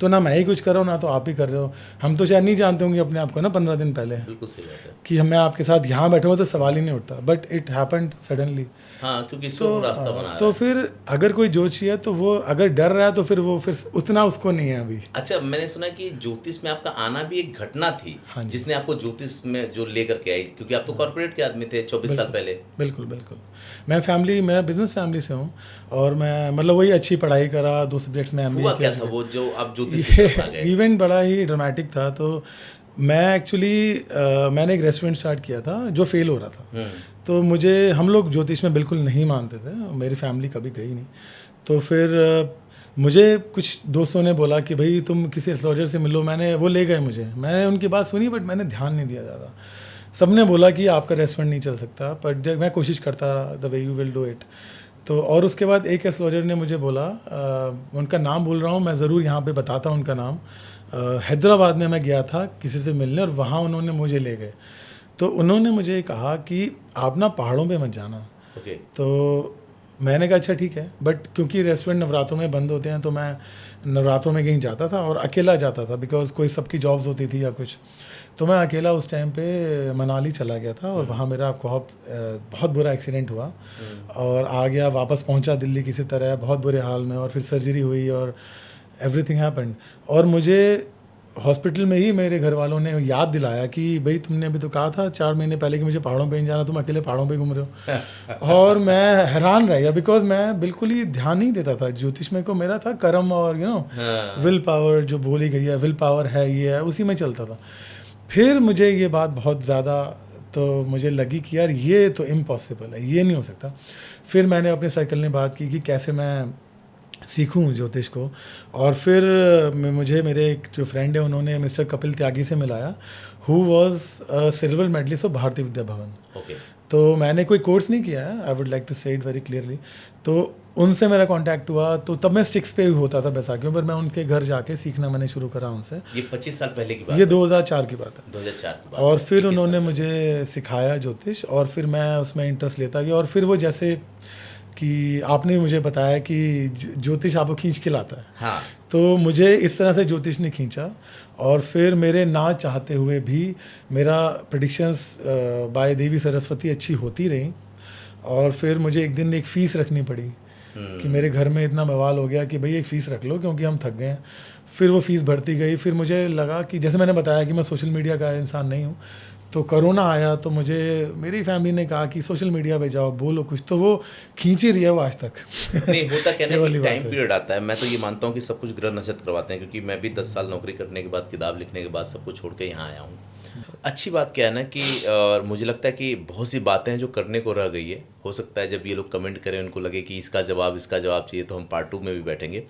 तो ना मैं ही कुछ कर रहा हूँ ना तो आप ही कर रहे हो। हम तो शायद नहीं जानते होंगे अपने आप को ना 15 दिन पहले,
बिल्कुल सही बात है,
कि मैं आपके साथ यहाँ बैठे हुआ तो सवाल ही नहीं उठता, बट इट हैपेंड सडनली।
हाँ, क्योंकि तो रास्ता बना
तो फिर अगर कोई ज्योतिषी है तो वो अगर डर रहा है तो फिर वो फिर उतना उसको नहीं है अभी।
अच्छा, मैंने सुना कि ज्योतिष में आपका आना भी एक घटना थी। हाँ, जिसने आपको ज्योतिष में जो लेकर के आई, क्योंकि आप तो कॉर्पोरेट के आदमी थे 24 साल पहले।
बिल्कुल बिल्कुल। मैं बिजनेस फैमिली से हूँ, और मैं मतलब वही अच्छी पढ़ाई करा, 2 सब्जेक्ट्स में MBA
किया। क्या था वो जो आप ज्योतिष
इवेंट बड़ा ही ड्रामेटिक था। तो मैं एक्चुअली मैंने एक रेस्टोरेंट स्टार्ट किया था जो फेल हो रहा था। तो हम लोग ज्योतिष में बिल्कुल नहीं मानते थे, मेरी फैमिली कभी गई नहीं। तो फिर मुझे कुछ दोस्तों ने बोला कि भाई तुम किसी एस्ट्रोलॉजर से मिलो, वो ले गए मुझे, मैंने उनकी बात सुनी, बट मैंने ध्यान नहीं दिया ज़्यादा। सबने बोला कि आपका रेस्टोरेंट नहीं चल सकता, पर मैं कोशिश करता रहा, the way you will do it. तो और उसके बाद एक एस्ट्रोलॉजर ने मुझे बोला, उनका नाम बोल रहा हूँ मैं, ज़रूर यहाँ पे बताता हूँ उनका नाम। हैदराबाद में मैं गया था किसी से मिलने, और वहाँ उन्होंने मुझे ले गए। तो उन्होंने मुझे कहा कि आप ना पहाड़ों पे मत जाना। तो मैंने कहा अच्छा ठीक है, बट क्योंकि रेस्टोरेंट नवरात्रों में बंद होते हैं तो मैं नवरात्रों में कहीं जाता था, और अकेला जाता था, बिकॉज कोई सबकी जॉब्स होती थी या कुछ। तो मैं अकेला उस टाइम पे मनाली चला गया था, और वहाँ मेरा बहुत बुरा एक्सीडेंट हुआ, और आ गया, वापस पहुँचा दिल्ली किसी तरह बहुत बुरे हाल में, और फिर सर्जरी हुई और एवरीथिंग हैपेंड। और मुझे हॉस्पिटल में ही मेरे घर वालों ने याद दिलाया कि भाई तुमने अभी तो कहा था 4 महीने पहले कि मुझे पहाड़ों पे नहीं जाना, तुम अकेले पहाड़ों पे घूम रहे हो। और मैं हैरान रह गया, बिकॉज मैं बिल्कुल ही ध्यान नहीं देता था ज्योतिष में। को मेरा था कर्म और विल पावर, जो बोली गई है विल पावर है, ये है, उसी में चलता था। फिर मुझे ये बात बहुत ज़्यादा तो मुझे लगी कि यार ये तो इम्पॉसिबल है, ये नहीं हो सकता। फिर मैंने अपने सर्कल में बात की कि कैसे मैं सीखूं ज्योतिष को, और फिर मुझे मेरे एक जो फ्रेंड है उन्होंने मिस्टर कपिल त्यागी से मिलाया, who was silver medallist of Bharatiya Vidya भवन। तो मैंने कोई कोर्स नहीं किया है, आई वुड लाइक टू से इट वेरी क्लियरली। तो उनसे मेरा कांटेक्ट हुआ, तो तब मैं स्टिक्स पे होता था बैसाखियों पर, मैं उनके घर जाके सीखना मैंने शुरू करा उनसे।
ये 25 साल पहले की बात,
ये 2004 की बात है,
2004 की बात।
और फिर उन्होंने मुझे सिखाया ज्योतिष, और फिर मैं उसमें इंटरेस्ट लेता गया। और फिर वो जैसे कि आपने मुझे बताया कि ज्योतिष आपको खींच के लाता है,
हाँ,
तो मुझे इस तरह से ज्योतिष ने खींचा। और फिर मेरे ना चाहते हुए भी मेरा प्रेडिक्शंस बाय देवी सरस्वती अच्छी होती रही। और फिर मुझे एक दिन एक फ़ीस रखनी पड़ी कि मेरे घर में इतना बवाल हो गया कि भाई एक फ़ीस रख लो क्योंकि हम थक गए हैं। फिर वो फ़ीस बढ़ती गई। फिर मुझे लगा कि जैसे मैंने बताया कि मैं सोशल मीडिया का इंसान नहीं हूँ, तो कोरोना आया तो मुझे मेरी फैमिली ने कहा कि सोशल मीडिया पे जाओ, बोलो कुछ, तो वो खींच ही रही है वो आज तक।
नहीं होता क्या ना, एक टाइम पीरियड आता है। मैं तो ये मानता हूँ कि सब कुछ ग्रह नक्षत्र करवाते हैं, क्योंकि मैं भी 10 साल नौकरी करने के बाद, किताब लिखने के बाद सब कुछ छोड़ के यहाँ आया हूँ। अच्छी बात क्या है ना कि और मुझे लगता है कि बहुत सी बातें हैं जो करने को रह गई है। हो सकता है जब ये लोग कमेंट करें उनको लगे कि इसका जवाब चाहिए, तो हम पार्ट 2 में भी बैठेंगे।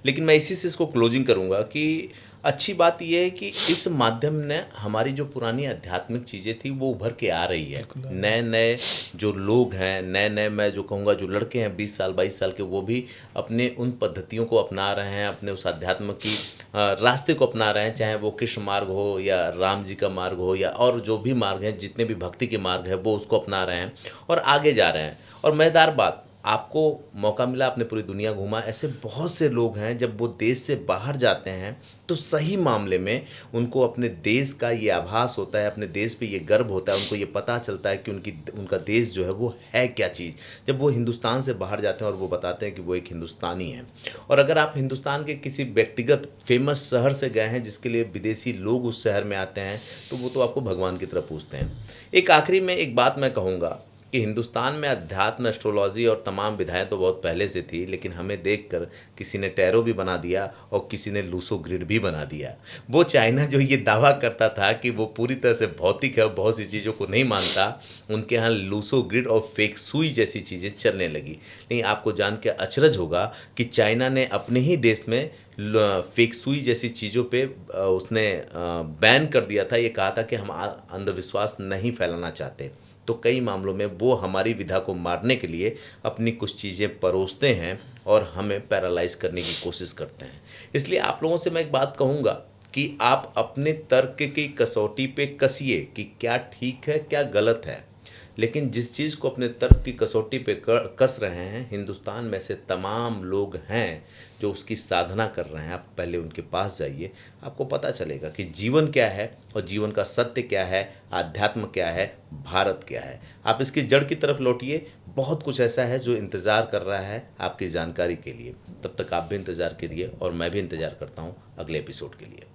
लेकिन मैं इसी से इसको क्लोजिंग करूँगा कि अच्छी बात यह है कि इस माध्यम ने हमारी जो पुरानी आध्यात्मिक चीज़ें थी वो उभर के आ रही है। नए नए जो लोग हैं, नए नए मैं जो कहूँगा जो लड़के हैं 20 साल 22 साल के, वो भी अपने उन पद्धतियों को अपना रहे हैं, अपने उस अध्यात्म की रास्ते को अपना रहे हैं, चाहे वो कृष्ण मार्ग हो या राम जी का मार्ग हो या और जो भी मार्ग हैं, जितने भी भक्ति के मार्ग हैं वो उसको अपना रहे हैं और आगे जा रहे हैं। और मज़ेदार बात, आपको मौका मिला, आपने पूरी दुनिया घूमा, ऐसे बहुत से लोग हैं जब वो देश से बाहर जाते हैं तो सही मामले में उनको अपने देश का ये आभास होता है, अपने देश पे ये गर्व होता है, उनको ये पता चलता है कि उनका देश जो है वो है क्या चीज़, जब वो हिंदुस्तान से बाहर जाते हैं और वो बताते हैं कि वो एक हिंदुस्तानी है। और अगर आप हिंदुस्तान के किसी व्यक्तिगत फेमस शहर से गए हैं जिसके लिए विदेशी लोग उस शहर में आते हैं, तो वो तो आपको भगवान की तरह पूछते हैं। एक आखिरी में एक बात मैं कहूँगा कि हिंदुस्तान में अध्यात्म, एस्ट्रोलॉजी और तमाम विधाएं तो बहुत पहले से थी, लेकिन हमें देखकर किसी ने टैरो भी बना दिया और किसी ने लूसो ग्रिड भी बना दिया। वो चाइना जो ये दावा करता था कि वो पूरी तरह से भौतिक है और बहुत सी चीज़ों को नहीं मानता, उनके यहाँ लूसो ग्रिड और फेक सुई जैसी चीज़ें चलने लगी। लेकिन आपको जान के अचरज होगा कि चाइना ने अपने ही देश में फेक सुई जैसी चीज़ों पे उसने बैन कर दिया था। ये कहा था कि हम अंधविश्वास नहीं फैलाना चाहते। तो कई मामलों में वो हमारी विधा को मारने के लिए अपनी कुछ चीज़ें परोसते हैं और हमें पैरालाइज करने की कोशिश करते हैं। इसलिए आप लोगों से मैं एक बात कहूँगा कि आप अपने तर्क की कसौटी पे कसिए कि क्या ठीक है क्या गलत है, लेकिन जिस चीज़ को अपने तर्क की कसौटी पे कस रहे हैं, हिंदुस्तान में से तमाम लोग हैं जो उसकी साधना कर रहे हैं। आप पहले उनके पास जाइए, आपको पता चलेगा कि जीवन क्या है और जीवन का सत्य क्या है, आध्यात्म क्या है, भारत क्या है। आप इसकी जड़ की तरफ लौटिए, बहुत कुछ ऐसा है जो इंतज़ार कर रहा है आपकी जानकारी के लिए। तब तक आप भी इंतज़ार करिए और मैं भी इंतज़ार करता हूँ अगले एपिसोड के लिए।